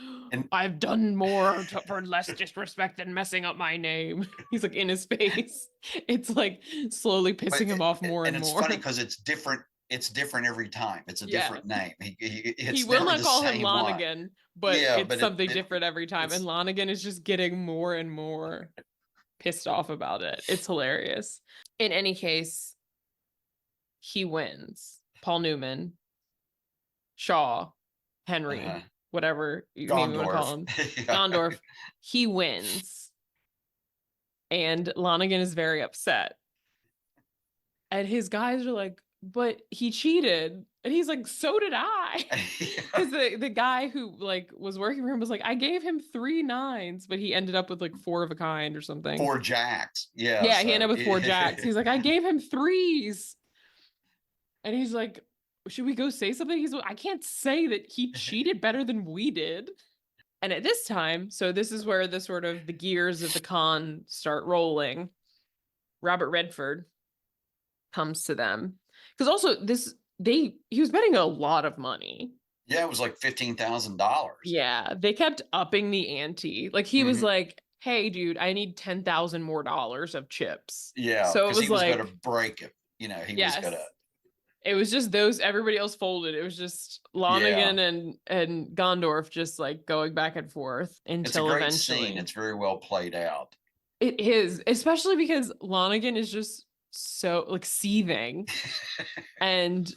"I've done more for less disrespect than messing up my name." He's like in his face. It's like slowly pissing him off more and more. And it's funny because it's different. It's different every time. It's a different name. He will not call him Lonigan, but it's something different every time. And Lonigan is just getting more and more pissed off about it. It's hilarious. In any case, he wins. Paul Newman, Shaw, Henry, whatever you maybe want to call him, Gondorf, he wins. And Lonigan is very upset. And his guys are like, but he cheated. And he's like, so did I. Because the guy who like was working for him was like, I gave him 3 9s, but he ended up with like 4 of a kind or something. 4 jacks. Yeah. Yeah, he So ended up with 4 jacks. He's like, I gave him 3s. And he's like, should we go say something? He's like, I can't say that he cheated better than we did. And at this time, so this is where the sort of the gears of the con start rolling. Robert Redford comes to them. Because also he was betting a lot of money. Yeah, it was like $15,000. Yeah, they kept upping the ante. Like he was like, hey, dude, I need $10,000 more of chips. Yeah, So it because was he was like, going to break it. You know, he was yes. going to. It was just those, everybody else folded. It was just Lonergan and Gondorf just like going back and forth until It's a great eventually. scene. It's very well played out. It is, especially because Lonergan is just so like seething. And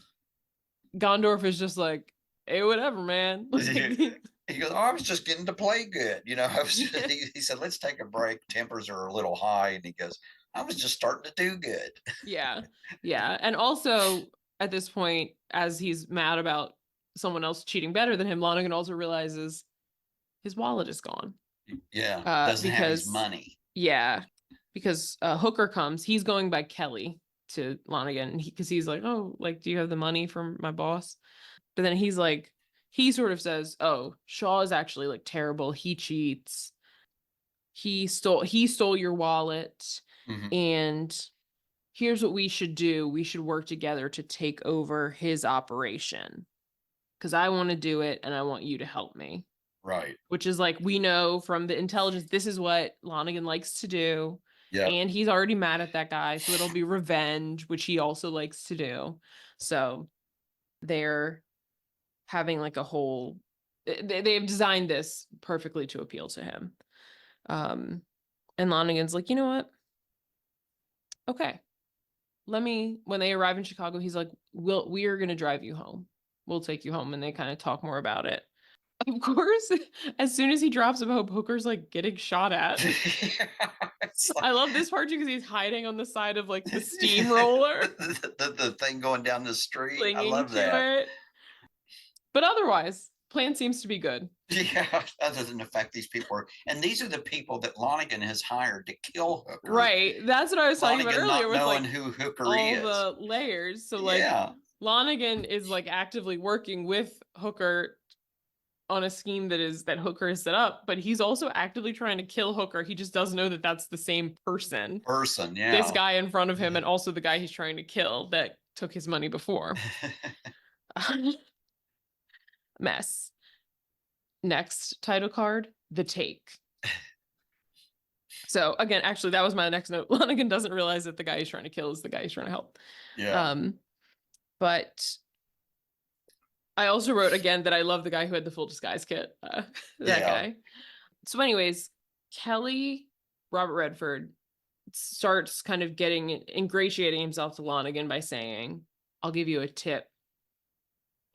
Gondorf is just like, hey, whatever, man. He goes, oh, I was just getting to play good. You know, he said, let's take a break. Tempers are a little high. And he goes, I was just starting to do good. Yeah. Yeah. And also at this point, as he's mad about someone else cheating better than him, Lonergan also realizes his wallet is gone. Yeah. Doesn't have his money. Yeah. Because Hooker comes. He's going by Kelly to Lonergan because he's like, oh, like, do you have the money from my boss? But then he's like, he sort of says, oh, Shaw is actually like terrible. He cheats. He stole your wallet. And here's what we should do. We should work together to take over his operation. Because I want to do it and I want you to help me. Right. Which is like, we know from the intelligence, this is what Lonergan likes to do. Yeah. And he's already mad at that guy. So it'll be revenge, which he also likes to do. So they're having like a whole, they've designed this perfectly to appeal to him. And Lonergan's like, you know what? Okay. When they arrive in Chicago, he's like, we are going to drive you home. We'll take you home. And they kind of talk more about it. Of course, as soon as he drops him, Hope, Hooker's like getting shot at. I love this part too because he's hiding on the side of like the steamroller. the thing going down the street. I love To that. it. But otherwise, plan seems to be good. Yeah, other than the fact these people are, and these are the people that Lonergan has hired to kill Hooker. Right. That's what I was talking about earlier with knowing like who Hooker all is. the layers. So like Lonergan is like actively working with Hooker on a scheme that Hooker has set up, but he's also actively trying to kill Hooker. He just doesn't know that that's the same person. Yeah. This guy in front of him and also the guy he's trying to kill that took his money before. Mess. Next title card, The Take. So again, actually, that was my next note. Lonergan doesn't realize that the guy he's trying to kill is the guy he's trying to help. Yeah. But I also wrote again that I love the guy who had the full disguise kit. That guy. So anyways, Robert Redford starts kind of ingratiating himself to Lonergan by saying, I'll give you a tip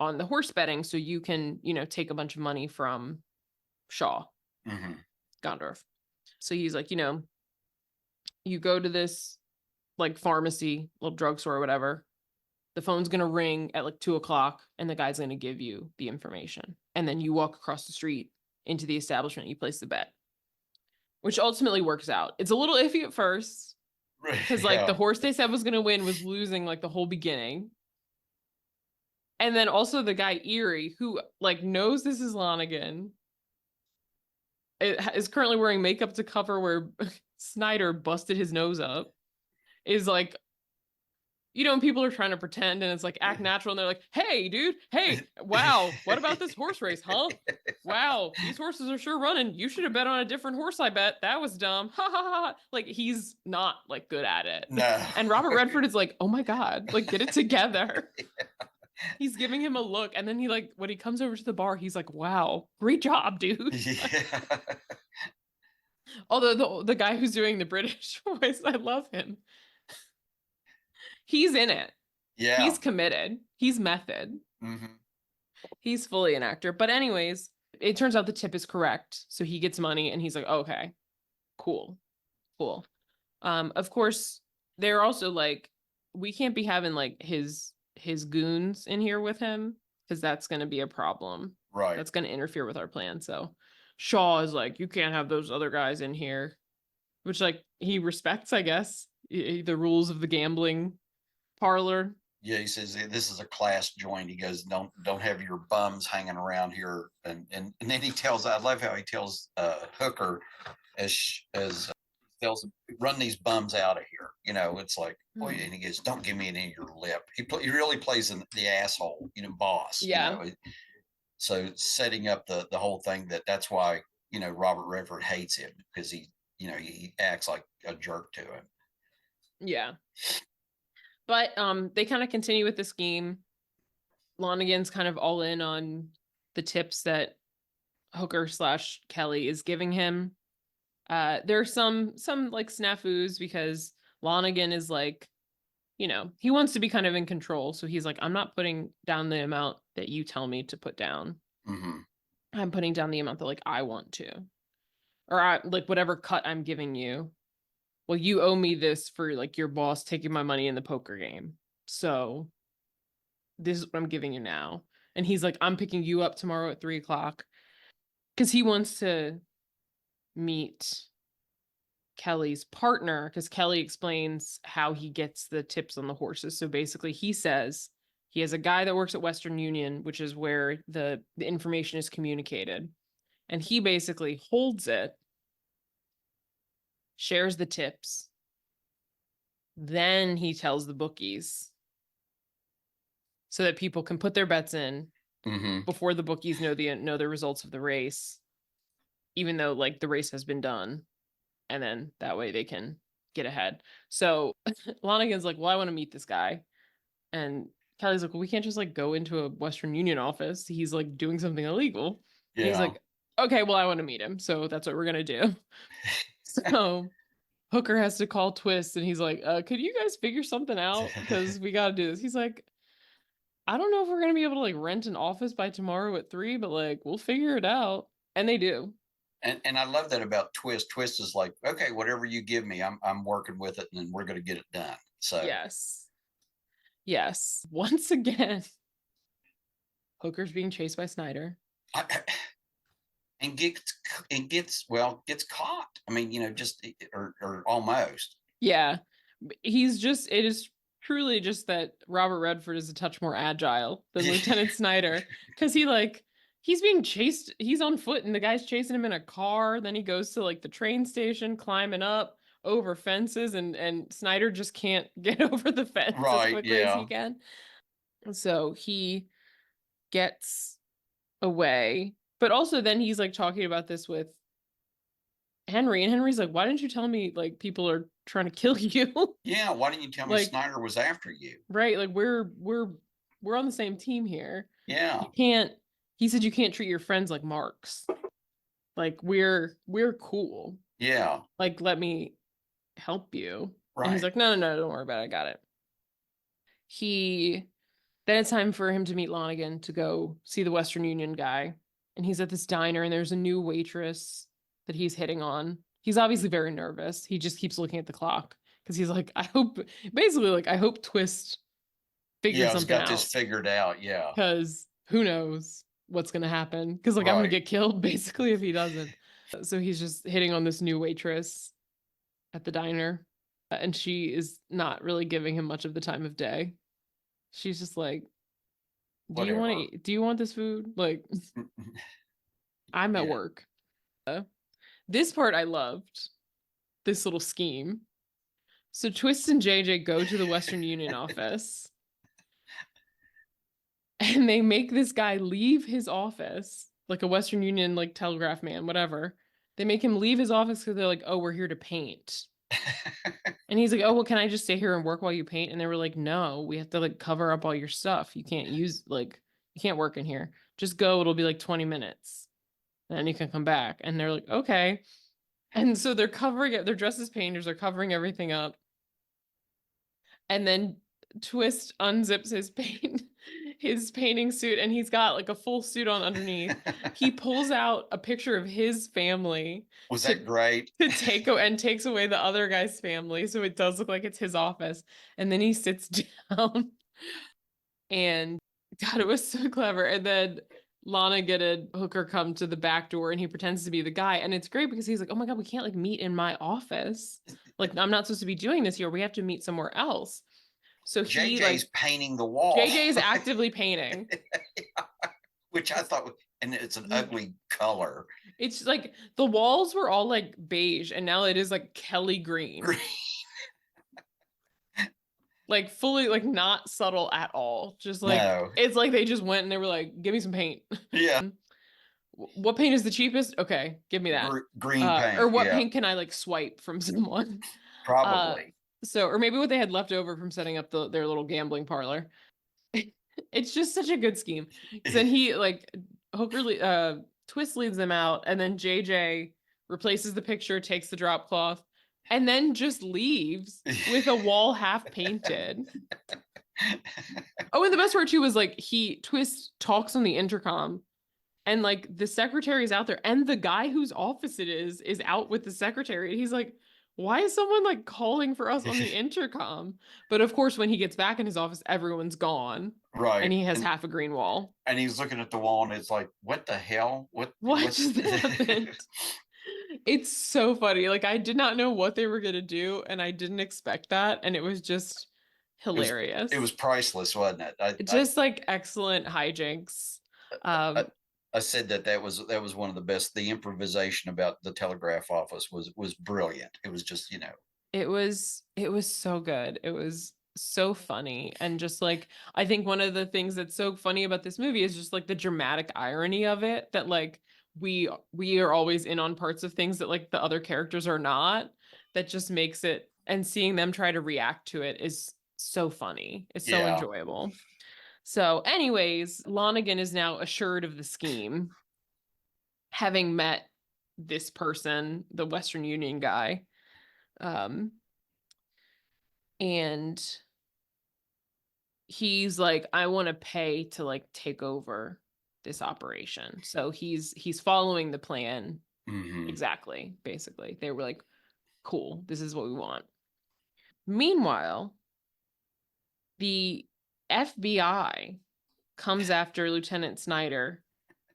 on the horse betting so you can, take a bunch of money from Shaw, Gondorf. So he's like, you go to this like pharmacy, little drugstore or whatever. The phone's going to ring at like 2:00 and the guy's going to give you the information. And then you walk across the street into the establishment, you place the bet, which ultimately works out. It's a little iffy at first because like the horse they said was going to win was losing like the whole beginning. And then also the guy Erie, who like knows this is Lonergan, is currently wearing makeup to cover where Snyder busted his nose up, is like, when people are trying to pretend and it's like act natural and they're like, hey, dude, hey, wow, what about this horse race, huh? Wow, these horses are sure running. You should have bet on a different horse, I bet. That was dumb. Ha ha ha. Like, he's not like good at it. No. And Robert Redford is like, oh my God, like get it together. He's giving him a look. And then when he comes over to the bar, he's like, wow, great job, dude. Yeah. Although the guy who's doing the British voice, I love him. He's in it. Yeah. He's committed. He's method. He's fully an actor. But anyways, it turns out the tip is correct. So he gets money and he's like, okay, cool. Of course, they're also like, we can't be having like his goons in here with him because that's going to be a problem. Right. That's going to interfere with our plan. So Shaw is like, you can't have those other guys in here, which like he respects, I guess, the rules of the gambling parlor. Yeah, he says this is a class joint. He goes, don't have your bums hanging around here. And then he tells, I love how he tells Hooker as tells him, run these bums out of here. You know, it's like, boy, and he goes, don't give me any of your lip. He really plays the asshole, you know, boss. Yeah. You know, so setting up the whole thing that's why, you know, Robert Redford hates him because he acts like a jerk to him. Yeah. But they kind of continue with the scheme. Lonigan's kind of all in on the tips that Hooker/Kelly is giving him. There's some like snafus because Lonigan is like, you know, he wants to be kind of in control. So he's like, I'm not putting down the amount that you tell me to put down. Mm-hmm. I'm putting down the amount that like I want to, or like whatever cut I'm giving you. Well, you owe me this for like your boss taking my money in the poker game. So this is what I'm giving you now. And he's like, I'm picking you up tomorrow at 3:00 because he wants to meet Kelly's partner because Kelly explains how he gets the tips on the horses. So basically, he says he has a guy that works at Western Union, which is where the information is communicated. And he basically holds it, shares the tips. Then he tells the bookies so that people can put their bets in before the bookies know the results of the race, even though like the race has been done. And then that way they can get ahead. So Lonigan's like, well, I want to meet this guy. And Kelly's like, well, we can't just like go into a Western Union office. He's like doing something illegal. Yeah. And he's like, okay, well, I want to meet him. So that's what we're going to do. So Hooker has to call Twist and he's like, could you guys figure something out? Because we got to do this. He's like, I don't know if we're going to be able to like rent an office by tomorrow at 3, but like, we'll figure it out. And they do. And I love that about Twist. Twist is like, okay, whatever you give me, I'm working with it, and then we're going to get it done. So yes. Once again, Hooker's being chased by Snyder, and gets caught. I mean, you know, just or almost. Yeah, it is truly just that Robert Redford is a touch more agile than Lieutenant Snyder because he's being chased. He's on foot and the guy's chasing him in a car. Then he goes to like the train station, climbing up over fences, and Snyder just can't get over the fence as quickly as he can. So he gets away. But also then he's like talking about this with Henry, and Henry's like, why didn't you tell me like people are trying to kill you? Yeah, why didn't you tell me Snyder was after you? Right, like we're on the same team here. Yeah. He said you can't treat your friends like marks. Like we're cool. Yeah. Like let me help you. Right. And he's like, no, don't worry about it. I got it. Then it's time for him to meet Lonigan to go see the Western Union guy. And he's at this diner and there's a new waitress that he's hitting on. He's obviously very nervous. He just keeps looking at the clock because he's like, I hope Twist figures something out. Yeah, he's got this figured out. Yeah. Because who knows what's going to happen. Because like I'm going to get killed basically if he doesn't. So he's just hitting on this new waitress at the diner. And she is not really giving him much of the time of day. She's just like, do you want this food? Like, I'm at work. This part I loved, this little scheme. So Twist and JJ go to the Western Union office and they make this guy leave his office, like a Western Union, like telegraph man, whatever. They make him leave his office because they're like, oh, we're here to paint. And he's like, oh, well, can I just stay here and work while you paint? And they were like, no, we have to like cover up all your stuff. You can't you can't work in here. Just go. It'll be like 20 minutes. And then you can come back. And they're like, okay. And so they're covering it. They're dressed as painters. They're covering everything up. And then Twist unzips his paint. his painting suit, and he's got like a full suit on underneath. He pulls out a picture of his family Was to that great? to takes away the other guy's family, so it does look like it's his office. And then he sits down, and God, it was so clever. And then Lana get a Hooker come to the back door, and he pretends to be the guy, and it's great because he's like, "Oh my God, we can't like meet in my office. Like, I'm not supposed to be doing this here. We have to meet somewhere else." So he JJ's like painting the wall, JJ is actively painting. which I thought, and it's an ugly color. It's like the walls were all like beige, and now it is like Kelly green. Green. Like fully like not subtle at all. Just like No. it's like they just went and they were like, "Give me some paint." Yeah. What paint is the cheapest? Okay, give me that. Green paint. Or what Yeah. paint can I like swipe from someone? Probably. So, or maybe what they had left over from setting up their little gambling parlor. It's just such a good scheme. Because then he like Twist leads them out, and then JJ replaces the picture, takes the drop cloth, and then just leaves with a wall half painted. Oh, and the best part too was like Twist talks on the intercom, and like the secretary's out there, and the guy whose office it is out with the secretary. And he's like, "Why is someone like calling for us on the intercom?" But of course, when he gets back in his office, everyone's gone. Right. And he has half a green wall. And he's looking at the wall, and it's like, what the hell? What just happened? It's so funny. Like, I did not know what they were gonna do, and I didn't expect that, and it was just hilarious. It was priceless, wasn't it? Just like excellent hijinks. I said that was one of the best. The improvisation about the telegraph office was brilliant. It was just, it was so good. It was so funny. And just like, I think one of the things that's so funny about this movie is just like the dramatic irony of it, that like we are always in on parts of things that like the other characters are not, that just makes it, and seeing them try to react to it is so funny. It's so enjoyable. So anyways, Lonigan is now assured of the scheme, having met this person, the Western Union guy. And he's like, "I want to pay to like take over this operation." So he's following the plan. Exactly. Basically, they were like, "Cool, this is what we want." Meanwhile, the FBI comes after Lieutenant Snyder,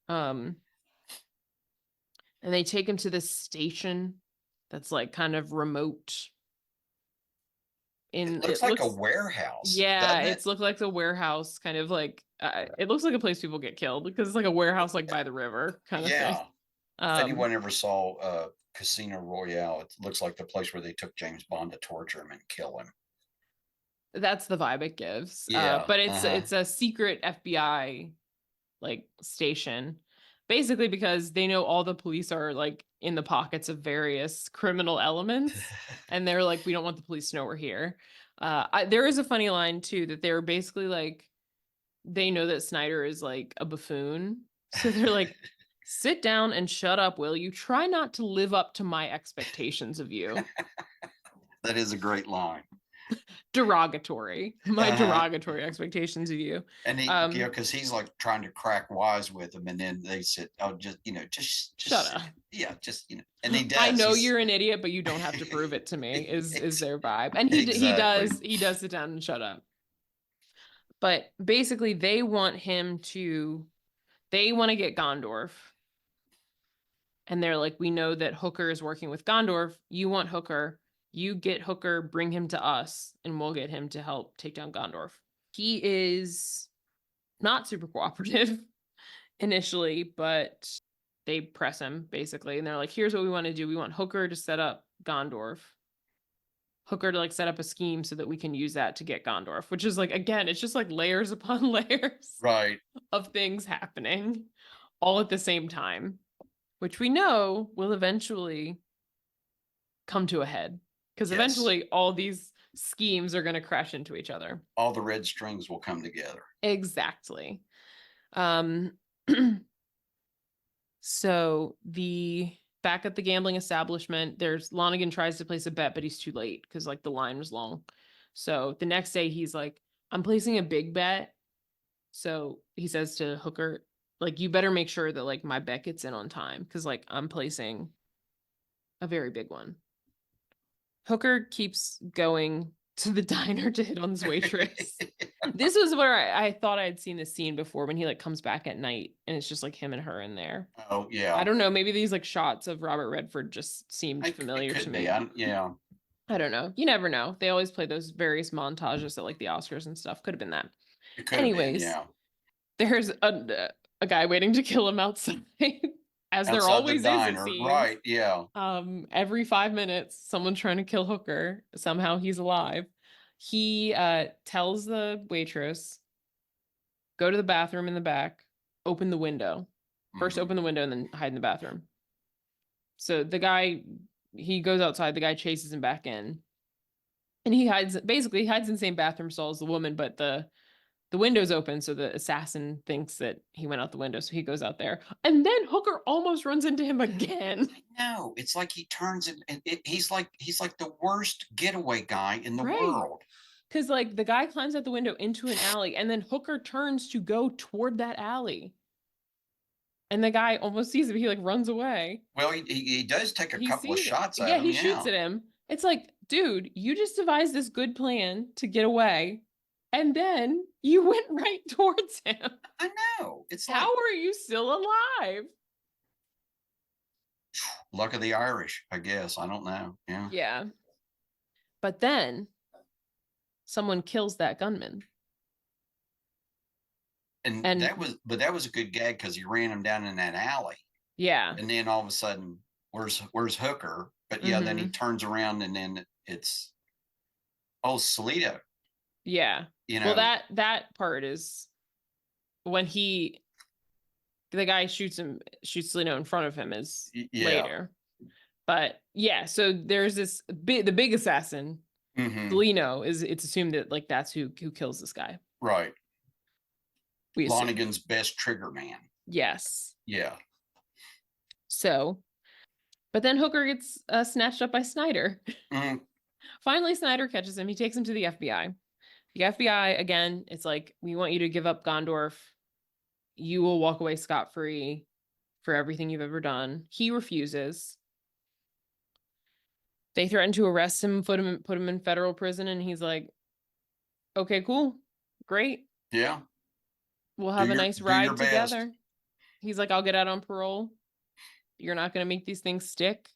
and they take him to this station that's like kind of remote. It looks like a warehouse. Yeah, it's looked like a warehouse, kind of like it looks like a place people get killed, because it's like a warehouse like by the river kind of thing. If anyone ever saw Casino Royale, it looks like the place where they took James Bond to torture him and kill him. That's the vibe it gives. Yeah, but it's a secret FBI like station, basically because they know all the police are like in the pockets of various criminal elements, and they're like, "We don't want the police to know we're here." There is a funny line too, that they were basically like, they know that Snyder is like a buffoon, so they're like, "Sit down and shut up, will you? Try not to live up to my expectations of you." That is a great line. Derogatory. Derogatory expectations of you. And he, because he's like trying to crack wise with him, and then they said, "Oh, just shut up." Yeah, and he does. "I know you're an idiot, but you don't have to prove it to me." is their vibe, and he does sit down and shut up. But basically, they want to get Gondorf, and they're like, "We know that Hooker is working with Gondorf. You want Hooker. You get Hooker, bring him to us, and we'll get him to help take down Gondorf." He is not super cooperative initially, but they press him basically, and they're like, "Here's what we want to do. We want Hooker to set up Gondorf. Hooker to like set up a scheme so that we can use that to get Gondorf," which is like, again, it's just like layers upon layers of things happening all at the same time, which we know will eventually come to a head. Because eventually all these schemes are going to crash into each other. All the red strings will come together. Exactly. So back at the gambling establishment, Lonigan tries to place a bet, but he's too late because like the line was long. So the next day he's like, "I'm placing a big bet So he says to Hooker, like, you better make sure that like my bet gets in on time because like I'm placing a very big one. Hooker keeps going to the diner to hit on this waitress. This was where I thought I had seen this scene before when he like comes back at night and it's just like him and her in there. Oh yeah. I don't know. Maybe these like shots of Robert Redford just seemed It familiar could to be. me. Yeah. I don't know. You never know. They always play those various montages at like the Oscars and stuff. Could have been that. It could have been. Anyways, Yeah. there's a guy waiting to kill him outside, as there Outside the always is, it diner. seems. Right. Yeah. Every 5 minutes, someone's trying to kill Hooker. Somehow he's alive. He tells the waitress, go to the bathroom in the back, open the window. First, open the window and then hide in the bathroom. So the guy, he goes outside, the guy chases him back in. And he hides in the same bathroom stall as the woman, but the window's open, so the assassin thinks that he went out the window, so he goes out there. And then Hooker almost runs into him again. No, it's like he turns he's like the worst getaway guy in the Right. world. Because like the guy climbs out the window into an alley, and then Hooker turns to go toward that alley. And the guy almost sees him. He like runs away. Well, he does take a couple of shots at Yeah, him. he shoots at him. It's like, dude, you just devised this good plan to get away, and then you went right towards him. I know. It's like, how are you still alive? luck of the Irish, I guess. I don't know. Yeah. Yeah. But then someone kills that gunman. And that was a good gag because he ran him down in that alley. Yeah. And then all of a sudden, where's Hooker? But yeah, then he turns around and then it's Salito. Yeah. You know, well, that part is when the guy shoots Salito in front of him is later. But yeah, so there's the big assassin, Salito, it's assumed that like that's who kills this guy. Right. Lonigan's best trigger man. Yes. Yeah. So, but then Hooker gets snatched up by Snyder. Finally, Snyder catches him. He takes him to the FBI. The FBI, again, it's like, we want you to give up Gondorf. You will walk away scot-free for everything you've ever done. He refuses. They threaten to arrest him, put him in federal prison, and he's like, okay, cool. Great. Yeah. We'll have a nice ride together. He's like, I'll get out on parole. You're not going to make these things stick.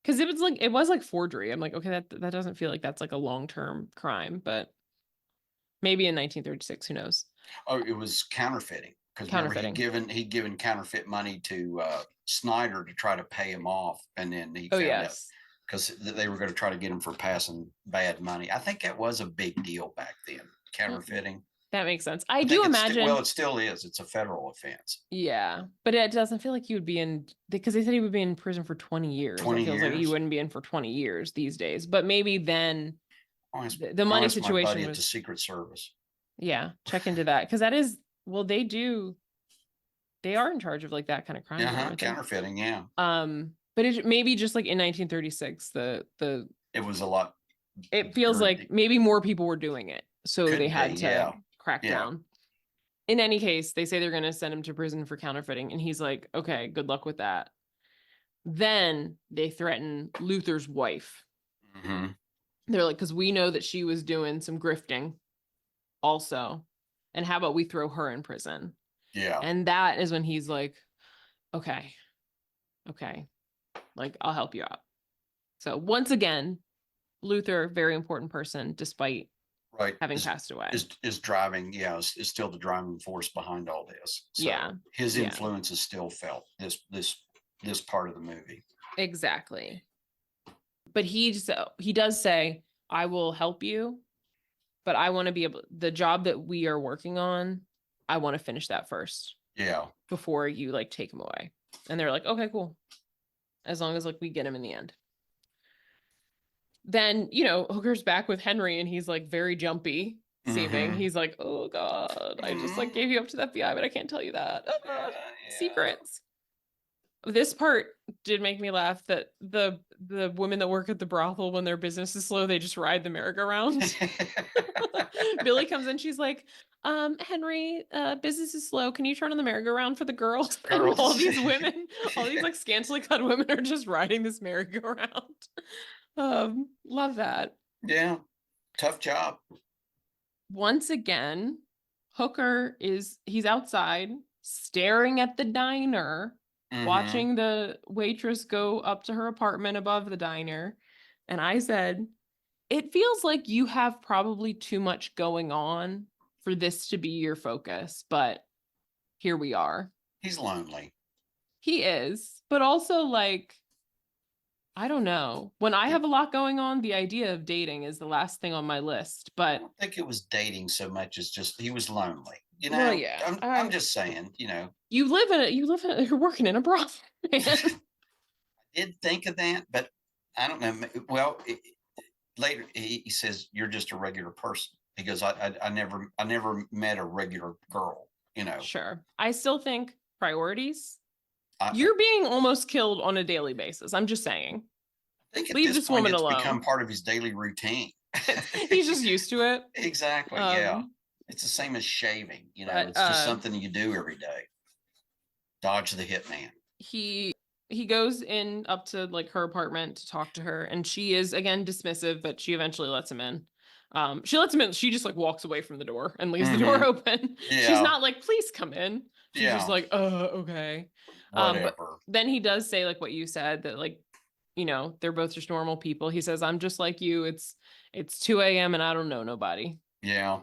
Because it was like forgery. I'm like, okay, that doesn't feel like that's like a long-term crime, but maybe in 1936, who knows? Oh, it was counterfeiting. Because he'd given counterfeit money to Snyder to try to pay him off, and then he found out because they were going to try to get him for passing bad money. I think that was a big deal back then, counterfeiting. That makes sense. I do imagine. Well, it still is. It's a federal offense. Yeah, but it doesn't feel like you would be in, because they said he would be in prison for 20 years. 20 it feels years. like he wouldn't be in for 20 years these days. But maybe then the money situation was the Secret Service. Yeah, check into that, because that is, well, they are in charge of like that kind of crime. Counterfeiting, yeah. But it maybe just like in 1936, it was a lot. It feels like maybe more people were doing it, so they had to crack down. In any case, they say they're going to send him to prison for counterfeiting, and he's like, okay, good luck with that. Then they threaten Luther's wife. They're like, because we know that she was doing some grifting also, and how about we throw her in prison? Yeah. And that is when he's like, okay, like, I'll help you out. So once again, Luther, very important person, despite having passed away, is driving. Yeah, is still the driving force behind all this. So his influence is still felt this part of the movie. Exactly. But he does say, I will help you, but I want to be able, the job that we are working on, I want to finish that first. Yeah. Before you like take him away. And they're like, okay, cool. As long as like we get him in the end. Then, Hooker's back with Henry, and he's like very jumpy seeming. He's like, oh God, I just like gave you up to the FBI, but I can't tell you that. Secrets. This part did make me laugh, that the women that work at the brothel, when their business is slow, they just ride the merry-go-round. Billy comes in, she's like, Henry, business is slow. Can you turn on the merry-go-round for the girls? And all Girls. these women, all these like scantily clad women are just riding this merry-go-round. Love that. Yeah. Tough job. Once again, Hooker he's outside staring at the diner, Mm-hmm. watching the waitress go up to her apartment above the diner. And I said, it feels like you have probably too much going on for this to be your focus, but here we are. He's lonely. He is, but also like, I don't know. When I have a lot going on, the idea of dating is the last thing on my list. I But don't think it was dating so much as just he was lonely. well, yeah, I'm just saying, you're working in a brothel, man. did think of that, but I don't know. Well, later he says you're just a regular person. He goes, I never met a regular girl. Sure. I still think priorities. I You're being almost killed on a daily basis. I'm just saying. think at Leave this this point woman it's become alone. part of his daily routine. He's just used to it. Exactly. Yeah. It's the same as shaving. But It's just something you do every day. Dodge the hitman. he goes in up to like her apartment to talk to her, and she is again dismissive, but she eventually lets him in. She lets him in. She just like walks away from the door and leaves the door Mm-hmm. open. She's Yeah. not like, please come in. She's just Yeah. like, okay. But Whatever. then he does say like what you said, that like, they're both just normal people. He says, I'm just like you. It's 2 a.m. and I don't know nobody. Yeah.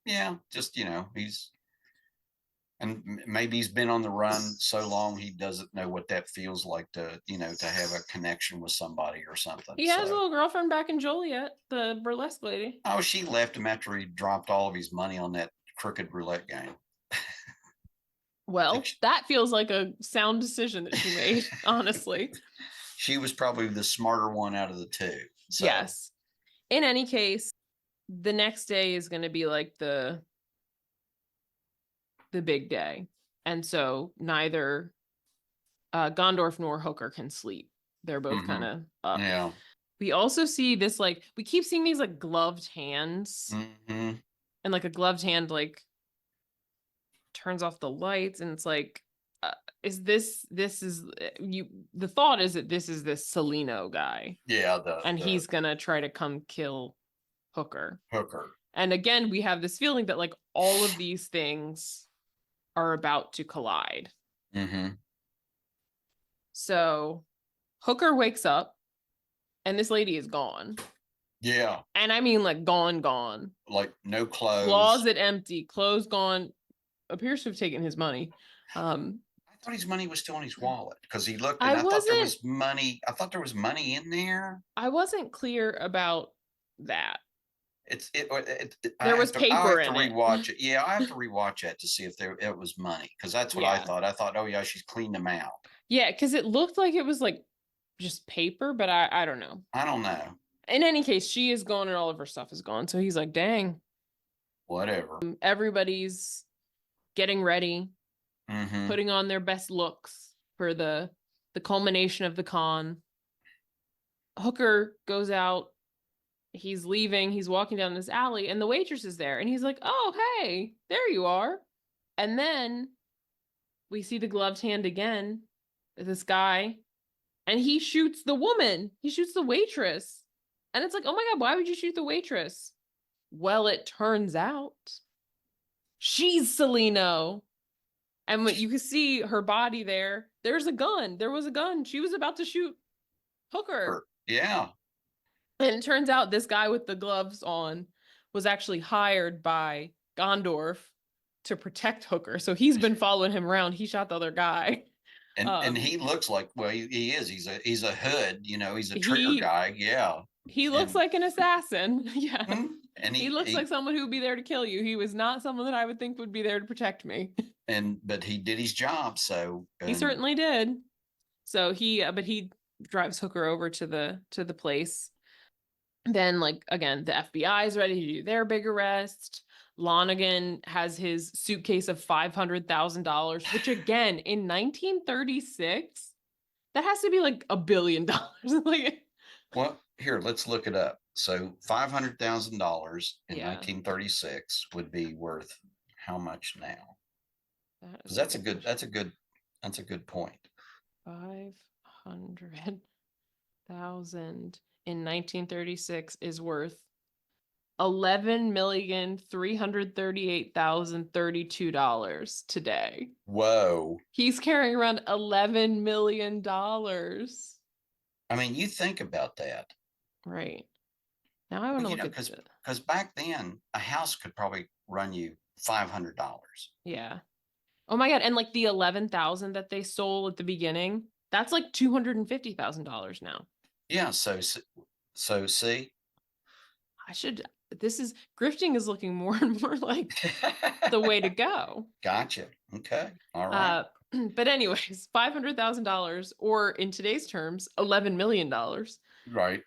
Yeah. Just, maybe he's been on the run so long he doesn't know what that feels like to have a connection with somebody or something. He has a little girlfriend back in Joliet, the burlesque lady. Oh, she left him after he dropped all of his money on that crooked roulette game. Well, that feels like a sound decision that she made, honestly. She was probably the smarter one out of the two. So. Yes. In any case, the next day is going to be like the big day. And so neither Gondorf nor Hooker can sleep. They're both kind of up. Yeah. We also see this, like, we keep seeing these like gloved hands. Mm-hmm. And like a gloved hand like turns off the lights, and it's like, the thought is that this is this Celino guy. Yeah. He's gonna try to come kill Hooker. Hooker. And again, we have this feeling that like all of these things are about to collide. Mm-hmm. So Hooker wakes up and this lady is gone. Yeah. And I mean like gone. Like no clothes. Closet empty, clothes gone. Appears to have taken his money. I thought his money was still in his wallet because he looked, I and I thought there was money. I thought there was money in there. I wasn't clear about that. There was paper in it. I have to rewatch it. Yeah, I have to rewatch it to see if it was money, because that's what I thought. I thought, oh yeah, she's cleaned them out. Yeah, because it looked like it was like just paper, but I don't know. I don't know. In any case, she is gone and all of her stuff is gone. So he's like, dang. Whatever. Everybody's getting ready, mm-hmm. putting on their best looks for the culmination of the con. Hooker goes out. He's leaving. He's walking down this alley, and the waitress is there. And he's like, oh, hey, there you are. And then we see the gloved hand again, this guy, and he shoots the woman. He shoots the waitress. And it's like, oh my God, why would you shoot the waitress? Well, it turns out she's Celino. And when you can see her body there, there's a gun. There was a gun. She was about to shoot Hooker. Yeah. And it turns out this guy with the gloves on was actually hired by Gondorf to protect Hooker. So he's been following him around. He shot the other guy. And he looks like, well, he is. He's a hood, he's a trigger guy. Yeah. He looks like an assassin. Yeah. And he looks like someone who would be there to kill you. He was not someone that I would think would be there to protect me. But he did his job. So he certainly did. So but he drives Hooker over to the place. Then, like, again, the FBI is ready to do their big arrest. Lonergan has his suitcase of $500,000, which again, in 1936, that has to be like $1 billion. Like, well, here, let's look it up. So $500,000 in 1936 would be worth how much now? That Because is a good question. that's a good point. 500,000 in 1936 is worth $11,338,032 today. Whoa. He's carrying around $11 million. I mean, you think about that. Right. Now I want to look at it. Because back then a house could probably run you $500. Yeah. Oh my God. And like the 11,000 that they stole at the beginning, that's like $250,000 now. Yeah. So see, grifting is looking more and more like the way to go. Gotcha. Okay. All right. But anyways, $500,000, or in today's terms, $11 million. Right.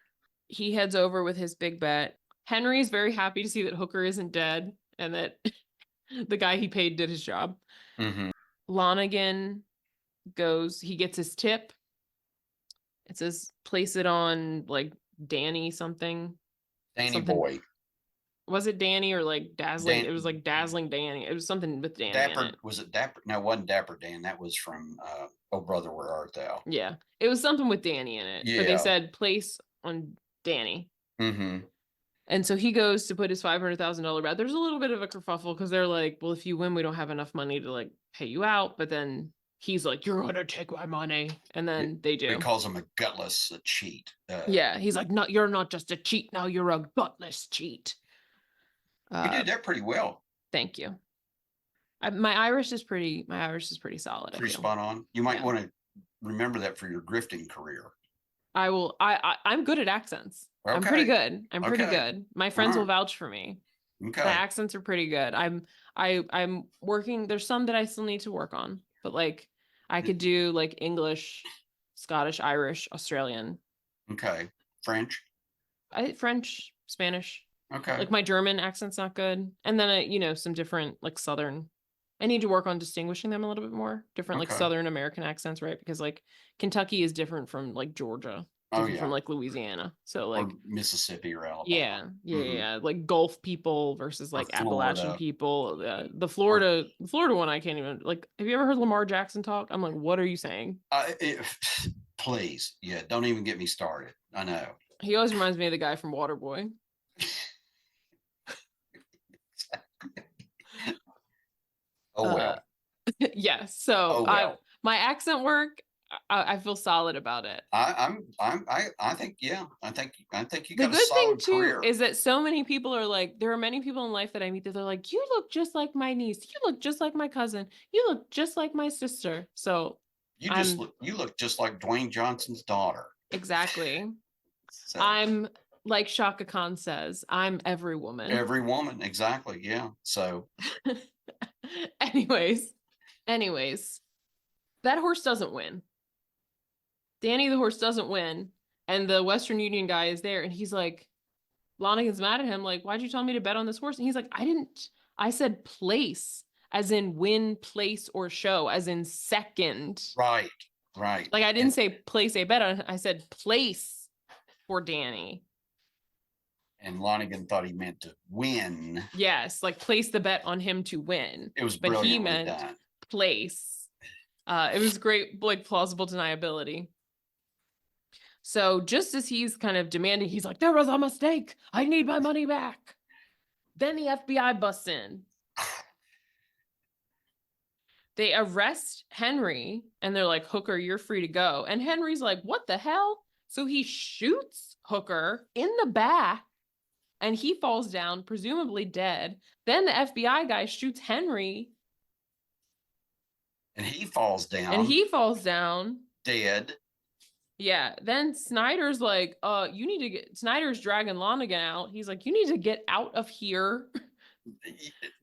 He heads over with his big bet. Henry is very happy to see that Hooker isn't dead and that the guy he paid did his job. Mm-hmm. Lonigan he gets his tip. It says place it on like Danny something. Danny Boy. Was it Danny or like Dazzling? It was like Dazzling Danny. It was something with Danny Dapper, in it. was it Dapper? No, it wasn't Dapper Dan. That was from Oh Brother, Where Art Thou? Yeah. It was something with Danny in it. Yeah. But they said place on Danny. Mm-hmm. And so he goes to put his $500,000 bet. There's a little bit of a kerfuffle because they're like, well, if you win, we don't have enough money to like pay you out. But then he's like, you're gonna take my money. And then they do. He calls him a gutless cheat. Yeah. He's like, no, you're not just a cheat. Now you're a gutless cheat. You did that pretty well. Thank you. My Irish is pretty solid. Pretty spot on. You might want to remember that for your grifting career. I will. I'm good at accents. Okay. I'm pretty good. Pretty good. My friends will vouch for me. Okay. The accents are pretty good. I'm working. There's some that I still need to work on, but like I could do like English, Scottish, Irish, Australian. Okay. French, Spanish. Okay. Like my German accent's not good. And then some different like Southern. I need to work on distinguishing them a little bit more. Different like Southern American accents, right? Because like Kentucky is different from like Georgia, different from like Louisiana. So like or Mississippi or Alabama. Yeah. Like Gulf people versus like Appalachian people. The Florida one, I can't even like. Have you ever heard Lamar Jackson talk? I'm like, what are you saying? Please, yeah, don't even get me started. I know. He always reminds me of the guy from Waterboy. Oh well. Yeah. So my accent work, I feel solid about it. I think you got a solid career. The good thing too is that so many people are like, there are many people in life that I meet that they're like, you look just like my niece, you look just like my cousin, you look just like my sister. So you look just like Dwayne Johnson's daughter. Exactly. So. I'm like Shaka Khan says, I'm every woman. Every woman, exactly. Yeah. So anyways, that horse doesn't win. Danny the horse doesn't win. And the Western Union guy is there. And he's like, Lonigan's mad at him. Like, why'd you tell me to bet on this horse? And he's like, I said place, as in win, place, or show, as in second. Right. Like I didn't say place a bet on it. I said place for Danny. And Lonigan thought he meant to win. Yes, like place the bet on him to win. It was but he meant done. Place. It was great, like plausible deniability. So just as he's kind of demanding, he's like, there was a mistake. I need my money back. Then the FBI busts in. They arrest Henry and they're like, Hooker, you're free to go. And Henry's like, what the hell? So he shoots Hooker in the back and he falls down, presumably dead. Then the FBI guy shoots Henry. And he falls down. Dead. Yeah. Then Snyder's like, Snyder's dragging Lonigan out. He's like, you need to get out of here.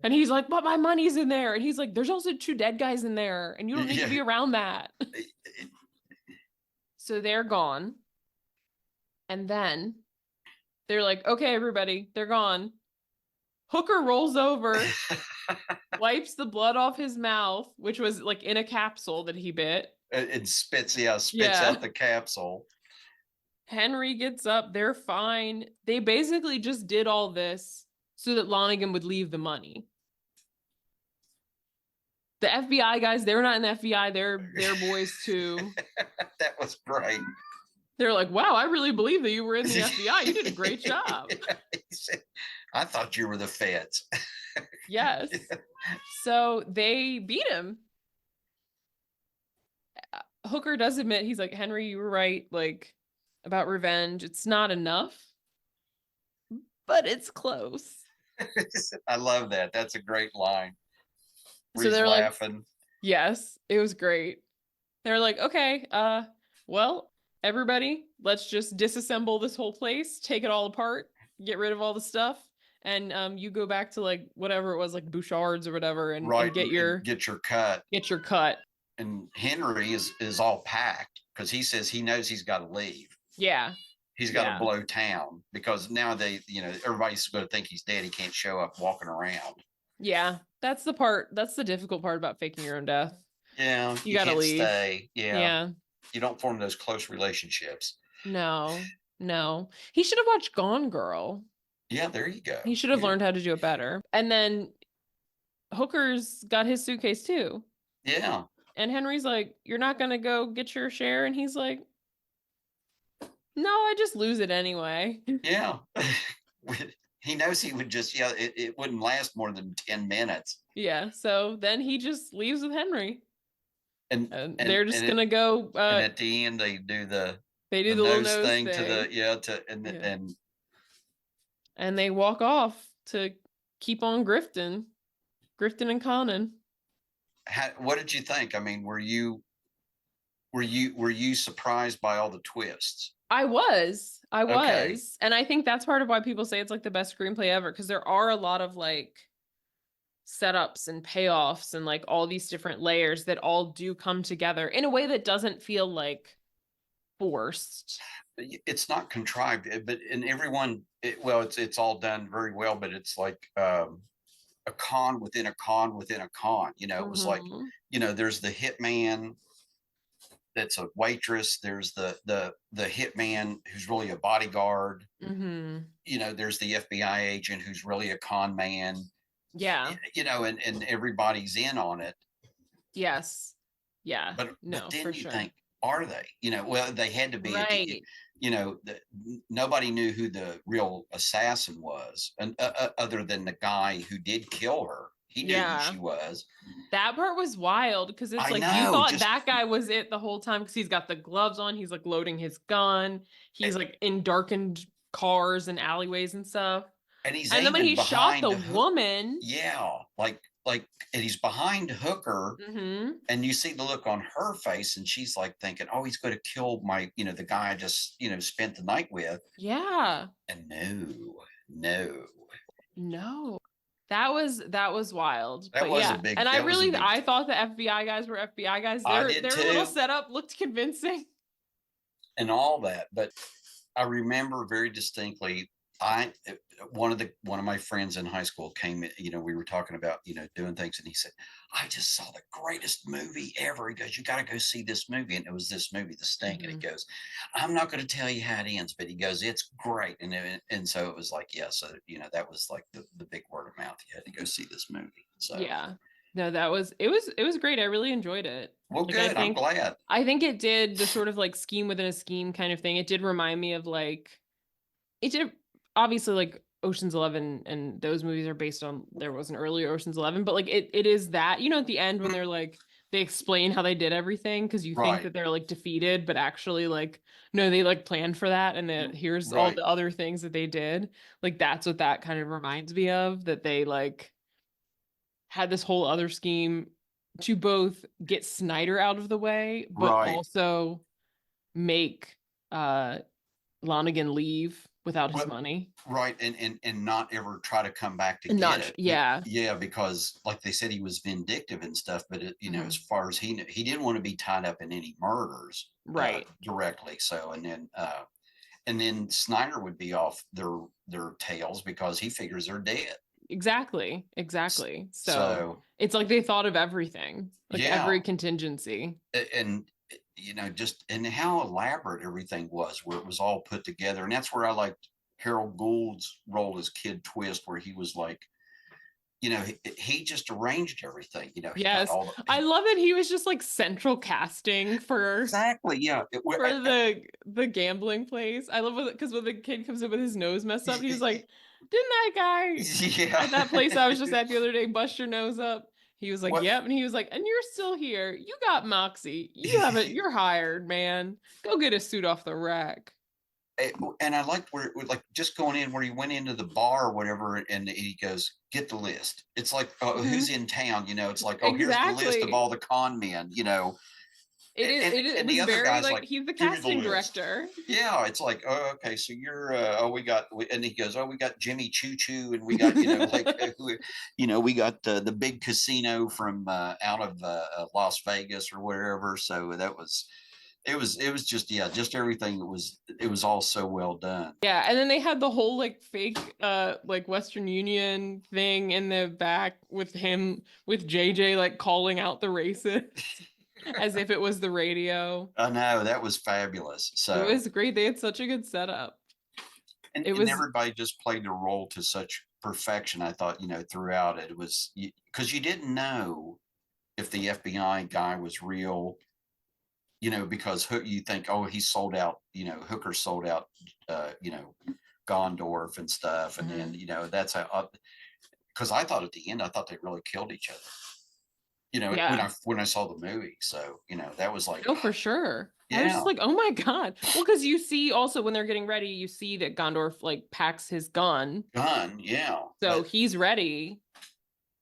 And he's like, but my money's in there. And he's like, there's also 2 dead guys in there. And you don't need to be around that. So they're gone. And then they're like, okay, everybody, they're gone. Hooker rolls over, wipes the blood off his mouth, which was like in a capsule that he bit. It spits out the capsule. Henry gets up. They're fine. They basically just did all this so that Lonigan would leave the money. The FBI guys, they're not in the FBI. They're boys too. That was great. They're like, wow, I really believe that you were in the FBI. You did a great job. He said, I thought you were the feds. Yes. So they beat him. Hooker does admit, he's like, Henry, you were right, like, about revenge. It's not enough, but it's close. I love that. That's a great line. So He's they're like, laughing. yes, it was great. They're like, okay, well, everybody, let's just disassemble this whole place, take it all apart, get rid of all the stuff, and you go back to like whatever it was, like Bouchard's or whatever, and get your cut. Get your cut. And Henry is all packed because he says he knows he's got to leave. Yeah. He's got to blow town because now everybody's going to think he's dead. He can't show up walking around. Yeah. That's the difficult part about faking your own death. Yeah. You got to leave. Stay. Yeah. You don't form those close relationships. No. He should have watched Gone Girl. Yeah, there you go. He should have learned how to do it better. And then Hooker's got his suitcase too. Yeah. And Henry's like, you're not going to go get your share? And he's like, no, I just lose it anyway. Yeah. He knows he would just, it wouldn't last more than 10 minutes. Yeah. So then he just leaves with Henry. And they're just going to to go. And at the end, they do the little nose thing. And they walk off to keep on grifting and conning. What did you think? I mean, were you surprised by all the twists? I was. Okay. And I think that's part of why people say it's like the best screenplay ever, because there are a lot of like setups and payoffs and like all these different layers that all do come together in a way that doesn't feel like forced. It's not contrived, but it's all done very well, but it's like a con within a con within a con. It was like, there's the hitman that's a waitress. There's the hitman who's really a bodyguard. There's the FBI agent who's really a con man. Yeah. And everybody's in on it. Yes. Yeah. But then you think, are they? They had to be. Right. Nobody knew who the real assassin was, and other than the guy who did kill her. He knew who she was. That part was wild because it's like you thought that guy was it the whole time because he's got the gloves on. He's like loading his gun. He's like in darkened cars and alleyways and stuff. And then when he shot the woman, and he's behind Hooker, and you see the look on her face, and she's like thinking, "Oh, he's going to kill the guy I just spent the night with." Yeah. And no. That was wild. That was a big. And I thought the FBI guys were FBI guys. Their little setup looked convincing. And all that, but I remember very distinctly. One of my friends in high school came, we were talking about, doing things. And he said, I just saw the greatest movie ever. He goes, you got to go see this movie. And it was this movie, The Sting. And he goes, I'm not going to tell you how it ends, but he goes, it's great. And so it was like, so, that was like the big word of mouth. You had to go see this movie. So, yeah, no, it was great. I really enjoyed it. Well, good. I'm glad. I think it did the sort of like scheme within a scheme kind of thing. It did remind me of obviously like Ocean's 11 and those movies are based on, there was an earlier Ocean's 11, but like it is that, at the end when they're like, they explain how they did everything because you think that they're like defeated, but actually like, no, they like planned for that. And then here's all the other things that they did. Like, that's what that kind of reminds me of, that they like had this whole other scheme to both get Snyder out of the way, but also make Lonigan leave without his money. Right. And not ever try to come back to get it. Yeah. Yeah. Because like they said, he was vindictive and stuff, but as far as he knew, he didn't want to be tied up in any murders directly. So, and then Snyder would be off their tails because he figures they're dead. Exactly. So it's like they thought of everything, like every contingency. And and how elaborate everything was, where it was all put together. And that's where I liked Harold Gould's role as Kid Twist, where he was like, he just arranged everything. He got Yes. all the I love that he was just like central casting exactly, yeah. for the gambling place. I love it because when the kid comes in with his nose messed up, he was like, "Didn't that guy yeah. at that place I was just at the other day bust your nose up?" He was like, What "Yep," and he was like, "And you're still here. You got moxie. You have it. You're hired, man. Go get a suit off the rack." and I liked where like just going in where he went into the bar or whatever, and he goes, "Get the list." It's like, oh, who's Mhm. in town? It's like, oh, here's the list of Exactly. all the con men. It is. It And the was other very guy's like like, he's the "Give me the casting list." director. Yeah, it's like, oh, okay, so you're, and he goes, oh, we got Jimmy Choo Choo, and we got, like, we got the big casino from out of Las Vegas or wherever. So it was just, yeah, just everything. It was all so well done. Yeah, and then they had the whole like fake like Western Union thing in the back with him with JJ like calling out the racists as if it was the radio. I know that was fabulous. It So was great. They had such a good setup. and, It and was everybody just played their role to such perfection. I thought, throughout it was because you didn't know if the FBI guy was real, because you think, oh, he sold out, Hooker sold out, Gondorf and stuff. And then, Mhm. that's how, because I thought at the end, I thought they really killed each other, when Yeah. I saw the movie. So, that was like, No, for sure. I was just yeah, like, oh my God. Well, because you see also when they're getting ready, you see that Gondorf like packs his gun. gun, yeah. So But he's ready.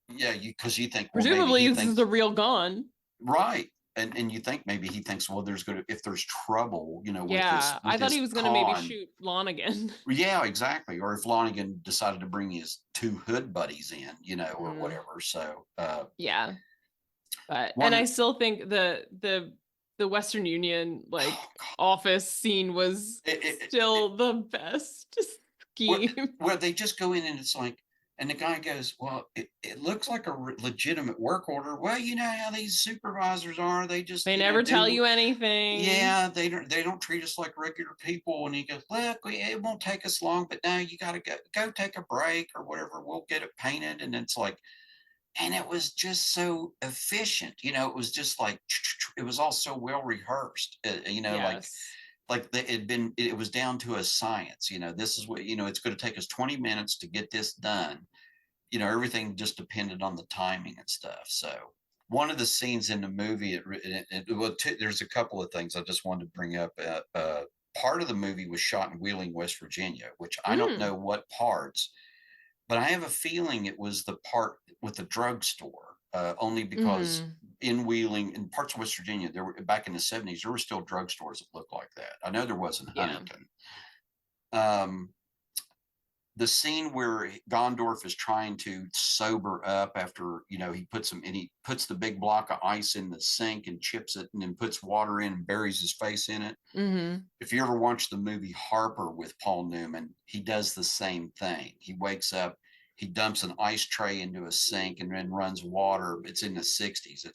yeah, because you think, well, maybe Presumably he this is the thinks, real gun. right. And you think maybe he thinks, well, if there's trouble, with this, Yeah. I thought he was gonna maybe con. shoot Lonigan. Yeah, exactly. Or if Lonigan decided to bring his two hood buddies in, or Mm, whatever. So yeah. But and I one, still think the Western Union like oh God, office scene was it, still the best where, scheme. where they just go in and it's like, and the guy goes, well, it looks like a legitimate work order. Well, you know how these supervisors are. They just, They never tell do. you anything. Yeah, they don't treat us like regular people. And he goes, look, it won't take us long, but now you got to go take a break or whatever. We'll get it painted. And it's like, and it was just so efficient. It was just like it was all so well rehearsed. Yes. It was down to a science. This is what it's going to take us 20 minutes to get this done. Everything just depended on the timing and stuff. So one of the scenes in the movie, there's a couple of things I just wanted to bring up. Part of the movie was shot in Wheeling, West Virginia, which I don't Mm. know what parts, but I have a feeling it was the part with the drugstore. Only because Mm. in Wheeling, in parts of West Virginia, there were back in the 70s, there were still drugstores that looked like that. I know there was in Yeah. Huntington. Um, the scene where Gondorf is trying to sober up after he puts the big block of ice in the sink and chips it and then puts water in and buries his face in it. Mm-hmm. If you ever watch the movie Harper with Paul Newman, he does the same thing. He wakes up, he dumps an ice tray into a sink and then runs water. It's in the 60s.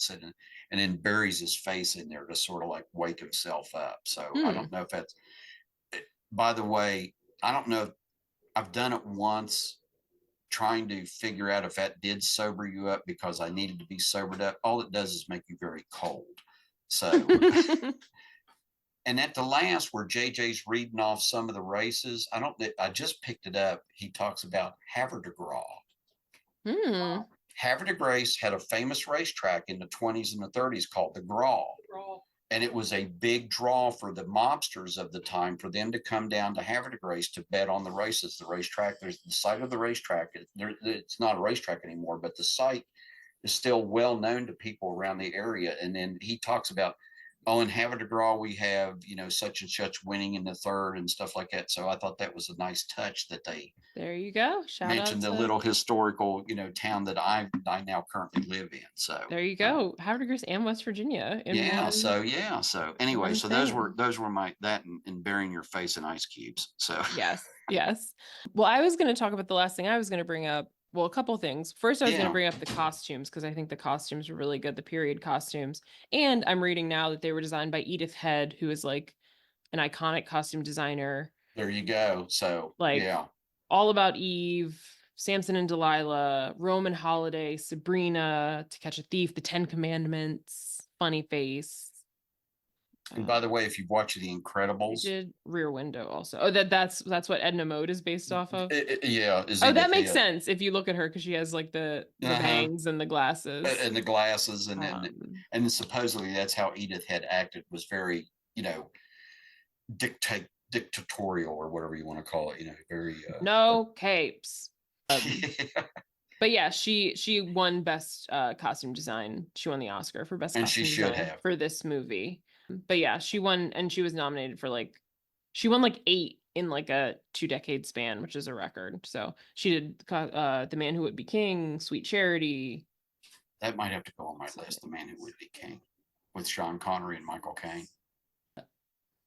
And then buries his face in there to sort of like wake himself up. So I don't Mm. know if that's, by the way, I don't know if I've done it once trying to figure out if that did sober you up because I needed to be sobered up. All it does is make you very cold. So, and at the last where JJ's reading off some of the races, I just picked it up. He talks about Haverdagraw. Mm. Haverdagrace had a famous racetrack in the 20s and the 30s called the Graw. And it was a big draw for the mobsters of the time for them to come down to Haverdagrace to bet on the races. The racetrack, there's the site of the racetrack. It's not a racetrack anymore, but the site is still well known to people around the area. And then he talks about, oh, in Haverdagraw, we have, such and such winning in the third and stuff like that. So I thought that was a nice touch that they There you go. Shout out mentioned the to little historical, town that I now currently live in. So there you go. Howard Gross and West Virginia in yeah, one so anyway, one so thing. those were my that and burying your face in ice cubes. So Yes. Yes. Well, I was going to talk about the last thing I was going to bring up. Well, a couple things. First, I was going to yeah, bring up the costumes because I think the costumes were really good, the period costumes. And I'm reading now that they were designed by Edith Head, who is like an iconic costume designer, there you go. So like yeah, all about Eve. Samson and Delilah, Roman Holiday, Sabrina, To Catch a Thief, The Ten Commandments, Funny Face. And by the way, if you've watched The She Incredibles, did Rear Window also. Oh, that's what Edna Mode is based off of. yeah, is Oh, that Edith makes Head. sense if you look at her because she has like the bangs and the glasses. And the glasses and supposedly that's how Edith Head acted, was very, dictatorial or whatever you want to call it, very no capes. But yeah, she won best costume design. She won the Oscar for best and costume she should design have for this movie. But yeah, she won, and she was nominated for she won 8 in a 2-decade span, which is a record. So she did The Man Who Would Be King, Sweet Charity. That might have to go on my list, The Man Who Would Be King, with Sean Connery and Michael Caine.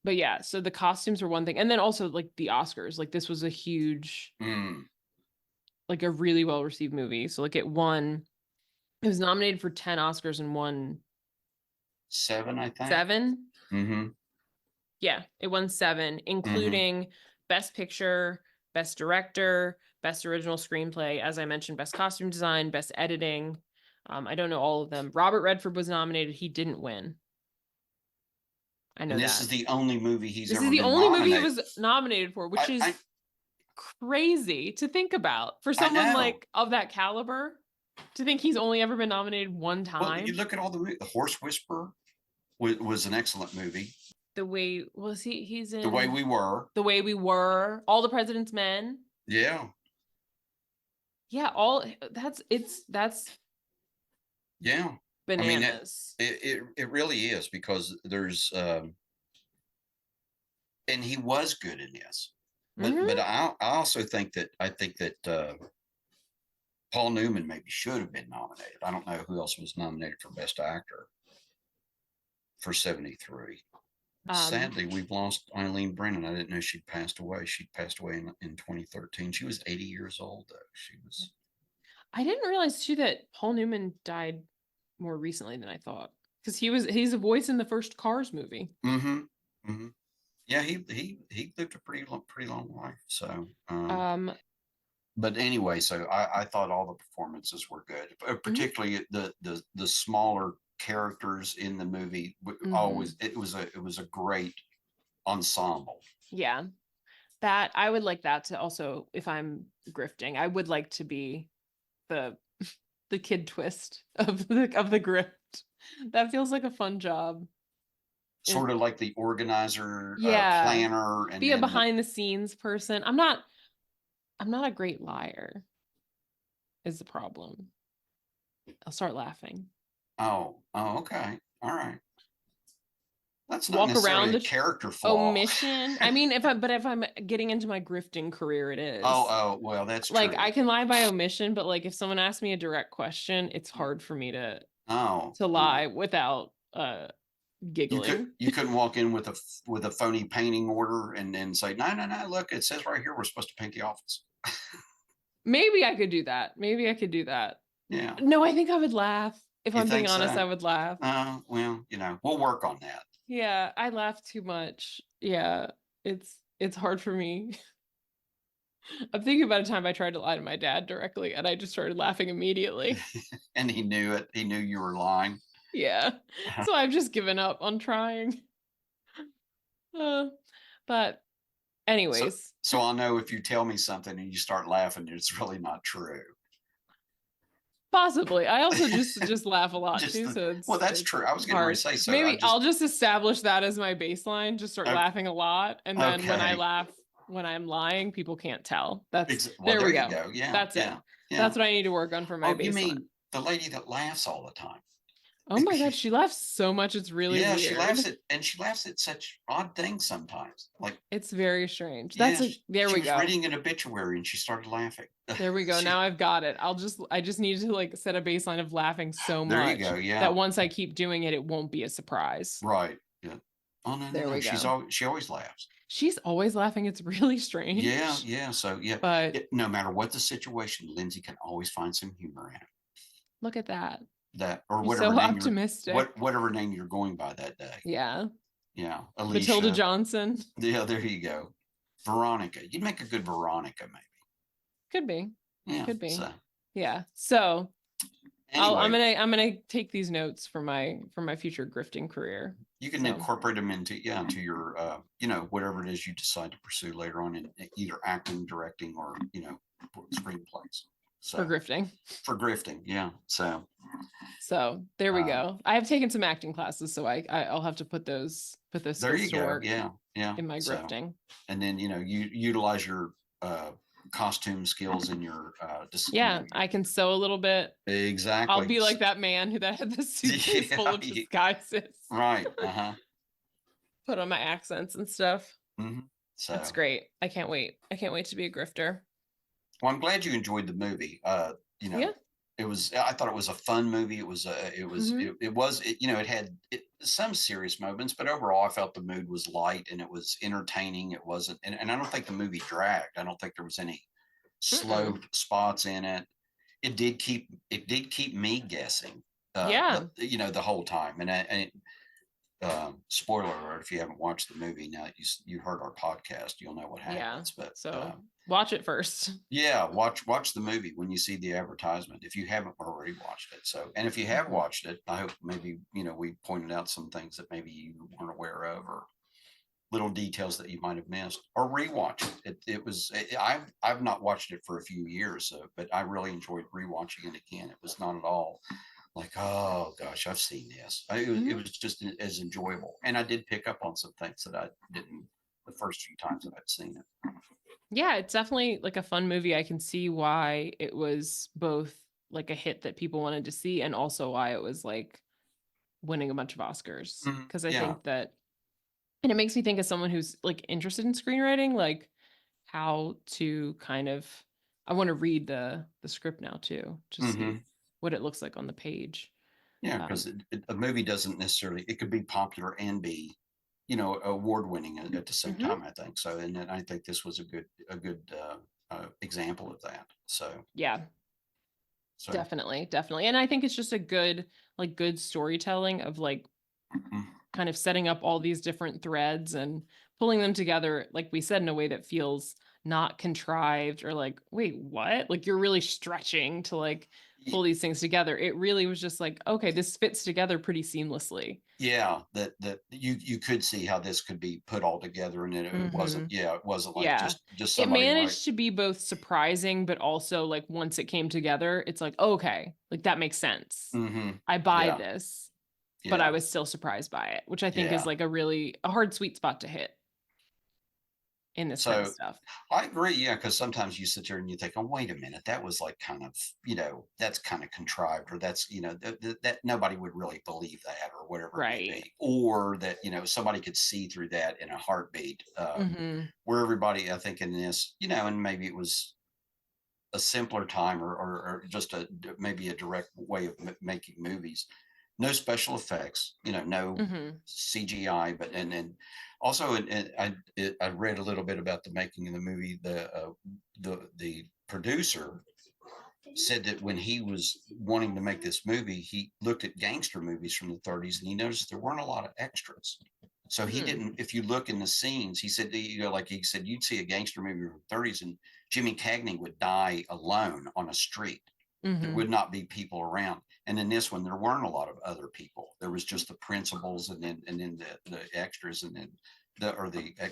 But yeah, so the costumes were one thing, and then also the Oscars. This was a huge, a really well received movie. So it won. It was nominated for 10 Oscars and won 7, I think. 7. Mm-hmm. Yeah, it won 7, including Best Picture, Best Director, Best Original Screenplay, as I mentioned, Best Costume Design, Best Editing. I don't know all of them. Robert Redford was nominated. He didn't win. I know this is the only movie he's ever been nominated. This is the only movie he was nominated for, which is crazy to think about for someone of that caliber. To think he's only ever been nominated one time. Well, you look at all the Horse Whisperer was an excellent movie. The Way he's in The Way We Were. The Way We Were. All the President's Men. Yeah. Yeah, that's yeah. bananas. I mean, it really is, because there's and he was good in this. But I also think that Paul Newman maybe should have been nominated. I don't know who else was nominated for Best Actor for 73. Sadly, we've lost Eileen Brennan. I didn't know she'd passed away. She passed away in 2013. She was 80 years old, though. She was. I didn't realize too that Paul Newman died more recently than I thought, because he's a voice in the first Cars movie. Yeah, he lived a pretty long life. So but anyway, so I thought all the performances were good, particularly the smaller characters in the movie. Always, it was a great ensemble. Yeah, that I would like that to also, if I'm grifting, I would like to be the kid twist of the grift. That feels like a fun job. Sort of like the organizer, planner, and be a behind the scenes person. I'm not a great liar, is the problem. I'll start laughing. Oh, okay. All right. That's not walk necessarily around a character flaw. Omission. I mean, if I'm getting into my grifting career, it is. Oh, well, that's true. I can lie by omission, but if someone asks me a direct question, it's hard for me to lie without giggling. You couldn't walk in with a phony painting order and then say, no, look, it says right here we're supposed to paint the office. Maybe I could do that. Yeah. No, I think I would laugh. If I'm being honest, I would laugh. Well, we'll work on that. Yeah, I laugh too much. Yeah, it's hard for me. I'm thinking about a time I tried to lie to my dad directly, and I just started laughing immediately. And he knew it. He knew you were lying. Yeah. So I've just given up on trying. But anyways. So I'll know if you tell me something and you start laughing, it's really not true. Possibly. I also just laugh a lot too. So well, that's true. I was going to say so. Maybe I'll just establish that as my baseline. Just start laughing a lot, and then when I laugh when I'm lying, people can't tell. That's there we go. Yeah, that's it. Yeah. That's what I need to work on for my baseline. You mean the lady that laughs all the time? Oh my God, she laughs so much. It's really weird. She laughs at such odd things sometimes. It's very strange. There we go. She was reading an obituary and she started laughing. There we go. Now I've got it. I just need to set a baseline of laughing so much. There you go. Yeah. That once I keep doing it, it won't be a surprise. Right. Yeah. Oh no. There we go. She always laughs. She's always laughing. It's really strange. Yeah. Yeah. So yeah. But no matter what the situation, Lindsay can always find some humor in it. Look at that. Or whatever so optimistic. Whatever name you're going by that day. Yeah. Yeah. Alicia. Matilda Johnson. Yeah, there you go. Veronica. You'd make a good Veronica, maybe. Could be. Yeah. Could be. So Yeah. So I'm anyway, gonna take these notes for my future grifting career. you can So incorporate them into your whatever it is you decide to pursue later on in either acting, directing, or screenplays. for So grifting. for grifting, yeah. So there we uh, go. I have taken some acting classes, so I'll have to put those there skills you to go. work Yeah. in my So grifting. and then you utilize your costume skills in your Yeah, I can sew a little bit. I'll exactly. be like that man who that had the suitcase full of disguises. Right. Uh-huh. Put on my accents and stuff. Mm-hmm. That's So great. I can't wait. I can't wait to be a grifter. well, I'm glad you enjoyed the movie. Yeah. I thought it was a fun movie. Mm-hmm. It had some serious moments, but overall I felt the mood was light and it was entertaining. It wasn't, and I don't think the movie dragged. I don't think there was any slow Mm-mm. spots in it. It did keep me guessing, Yeah. the whole time. Spoiler alert, if you haven't watched the movie now, you heard our podcast, you'll know what Yeah. happens. But So watch it first. yeah, watch the movie when you see the advertisement if you haven't already watched it. So, and if you have Mhm. watched it, I hope maybe we pointed out some things that maybe you weren't aware of, or little details that you might have missed, or rewatch it. I've not watched it for a few years, but I really enjoyed rewatching it again. It was not at all like, oh gosh, I've seen this. It Mhm. was just as enjoyable, and I did pick up on some things that I didn't the first few times that I'd seen it. Yeah, it's definitely like a fun movie. I can see why it was both like a hit that people wanted to see and also why it was like winning a bunch of Oscars. Mhm. Because I Yeah. think that, and it makes me think of someone who's like interested in screenwriting, like how to kind of, I want to read the script now too, to Hmm. see what it looks like on the page. Yeah, Um, because a movie doesn't necessarily, it could be popular and be, award winning at the same mhm. time, I think. So, and then I think this was a good example of that. Yeah, So, definitely, definitely. And I think it's just a good storytelling of like mm, kind of setting up all these different threads and pulling them together, like we said, in a way that feels not contrived or like, wait, what? Like you're really stretching to like pull these things together. It really was just like, okay, this fits together pretty seamlessly. yeah, that you could see how this could be put all together, and it wasn't. Hmm. Yeah, it wasn't like Yeah. just It somebody like. managed to be both surprising, but also like once it came together, it's like, okay, like that makes sense. Hmm. I buy Yeah, this, but I yeah, was still surprised by it, which I think is yeah. like a hard sweet spot to hit in this kind of So stuff. I agree, yeah, because sometimes you sit there and you think, "Oh, wait a minute, that was like kind of, that's kind of contrived, or that's, that nobody would really believe that, or whatever it may Right. be, or that somebody could see through that in a heartbeat." Mhm. Where everybody, I think, in this, and maybe it was a simpler time, or just maybe a direct way of making movies. No special effects, no Mhm. CGI, but and also, I read a little bit about the making of the movie. The producer said that when he was wanting to make this movie, he looked at gangster movies from the 30s and he noticed there weren't a lot of extras. So he Mm. didn't, if you look in the scenes, he said, like he said, you'd see a gangster movie from the 30s and Jimmy Cagney would die alone on a street. There Mhm. would not be people around. And in this one, there weren't a lot of other people. There was just the principals, and then the extras, and then the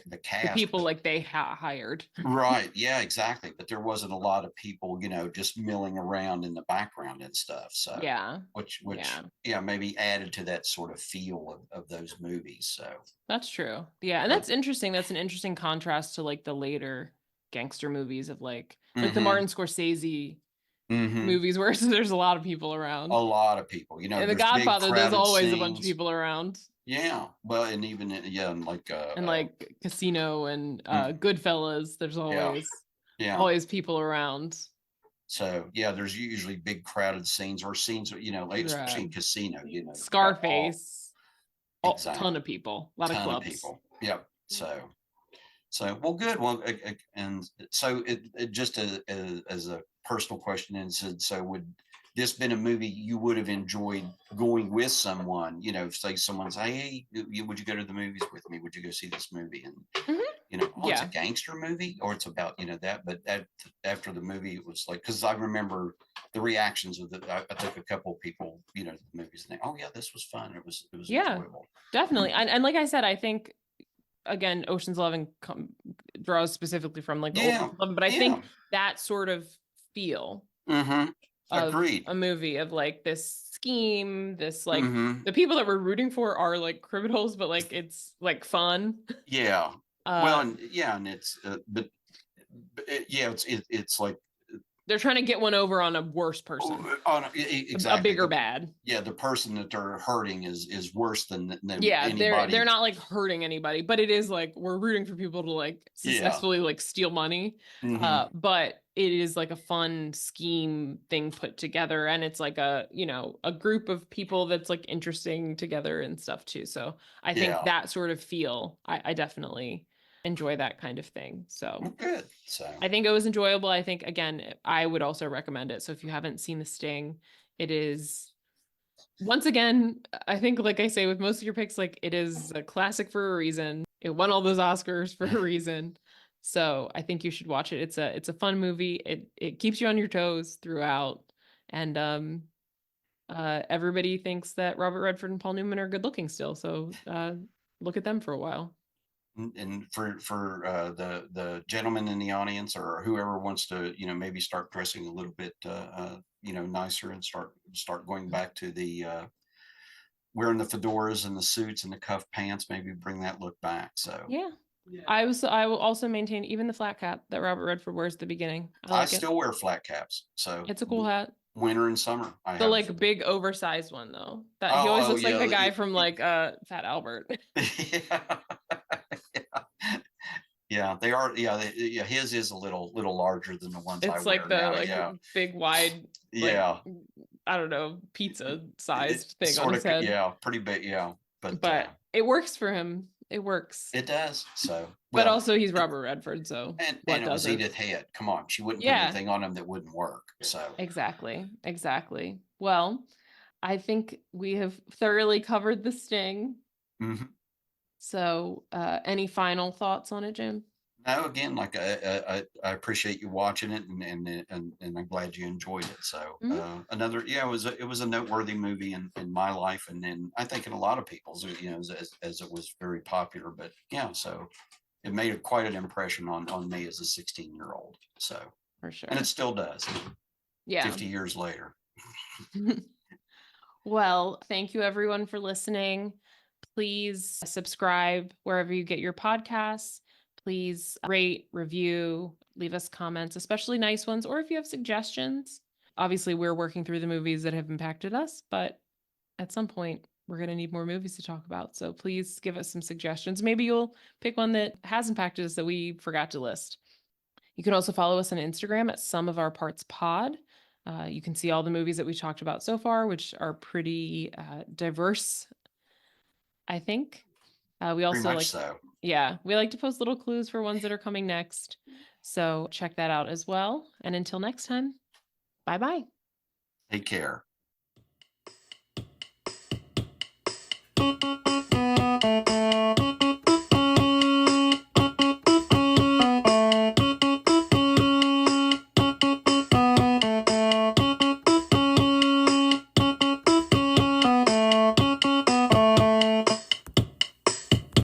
The cast. people like they hired. Right. Yeah, exactly. But there wasn't a lot of people, just milling around in the background and stuff. So, Yeah. which, Yeah. yeah, maybe added to that sort of feel of those movies. So, That's true. Yeah, and but, that's interesting. That's an interesting contrast to like the later gangster movies of like the mm-hmm, Martin Scorsese mm-hmm. movies where there's a lot of people A around. lot of people, And The there's big Godfather, there's crowded always a bunch of scenes. people around. Yeah. Well, and even, yeah, and like, And like Casino and mm, Goodfellas, there's yeah, yeah. always people around. So yeah, there's usually big crowded scenes, or scenes, like Right. especially in Casino, you got all Scarface, ton exactly of people, a lot of ton of clubs. people. Yep. So well, good. Well, and so it just as a personal question, and said, so would this been a movie you would have enjoyed going with someone? Say someone's, hey, would you go to the movies with me? Would you go see this movie? And Mhm. you know, oh, it's a Yeah. gangster movie, or it's about, you know, that. But after the movie, it was like, because I remember the reactions of I took a couple of people, you know, to the movies, and they, oh yeah, this was fun. It was Yeah, enjoyable. definitely. And like I said, I think again, Ocean's 11 draws specifically from like the old Yeah, Ocean's 11, but I yeah. think that sort of feel Mm-hmm. of Agreed. a movie of like this scheme, this like Mm-hmm. the people that we're rooting for are like criminals, but like it's like fun. Yeah. Well, Uh, and yeah, and it's yeah, it's like they're trying to get one over on a worse person, a exactly bigger bad. yeah, the person that they're hurting is worse than Yeah, they're anybody. not like hurting anybody, but it is like we're rooting for people to like Yeah. successfully like steal money. Mm-hmm. But it is like a fun scheme thing put together, and it's like a, you know, a group of people that's like interesting together and stuff too. So I think Yeah. that sort of feel, I definitely enjoy that kind of thing. Well, So good. So I think it was enjoyable. I think again, I would also recommend it. So if you haven't seen The Sting, it is once again, I think, like I say with most of your picks, like it is a classic for a reason. It won all those Oscars for a reason. So I think you should watch it. It's a fun movie. It keeps you on your toes throughout. And everybody thinks that Robert Redford and Paul Newman are good looking still. So look at them for a while. and for the gentleman in the audience or whoever wants to, you know, maybe start dressing a little bit you know, nicer and start going back to the wearing the fedoras and the suits and the cuff pants, maybe bring that look back. So Yeah. I will also maintain even the flat cap that Robert Redford wears at the beginning. I I like it. still wear flat caps. So It's a cool hat. winter and summer I The have. like big oversized one though. That he always Oh looks like the yeah. guy from like Fat Albert. Yeah. Yeah, they are. Yeah, yeah. His is a little larger than the ones I It's like wear the now. like Yeah, big wide like yeah. I don't know, pizza It sized thing on sort his of, head. yeah, pretty big. Yeah, but But it works for him. It works. it does. So But well, also he's Robert Redford, so and what it was doesn't? Edith Head. Come on, she wouldn't put Yeah, anything on him that wouldn't work. So exactly. Exactly. Well, I think we have thoroughly covered The Sting. mhm. So any final thoughts on it, Jim? No, again, like I appreciate you watching it, and I'm glad you enjoyed it. So Mhm. another, yeah, it was a noteworthy movie in my life, and then I think in a lot of people's, you know, as it was very popular. But yeah, so it made quite an impression on me as a 16-year-old. So For and it sure. still does Yeah. 50 years later. Well, thank you everyone for listening. Please subscribe wherever you get your podcasts. Please rate, review, leave us comments, especially nice ones, or if you have suggestions. Obviously, we're working through the movies that have impacted us, but at some point, we're going to need more movies to talk about. So please give us some suggestions. Maybe you'll pick one that has impacted us that we forgot to list. You can also follow us on Instagram at Some of Our Parts Pod. You can see all the movies that we talked about so far, which are pretty diverse, I think. We Pretty also much like, so. yeah, we like to post little clues for ones that are coming next. So check that out as well. And until next time, bye bye. Take care.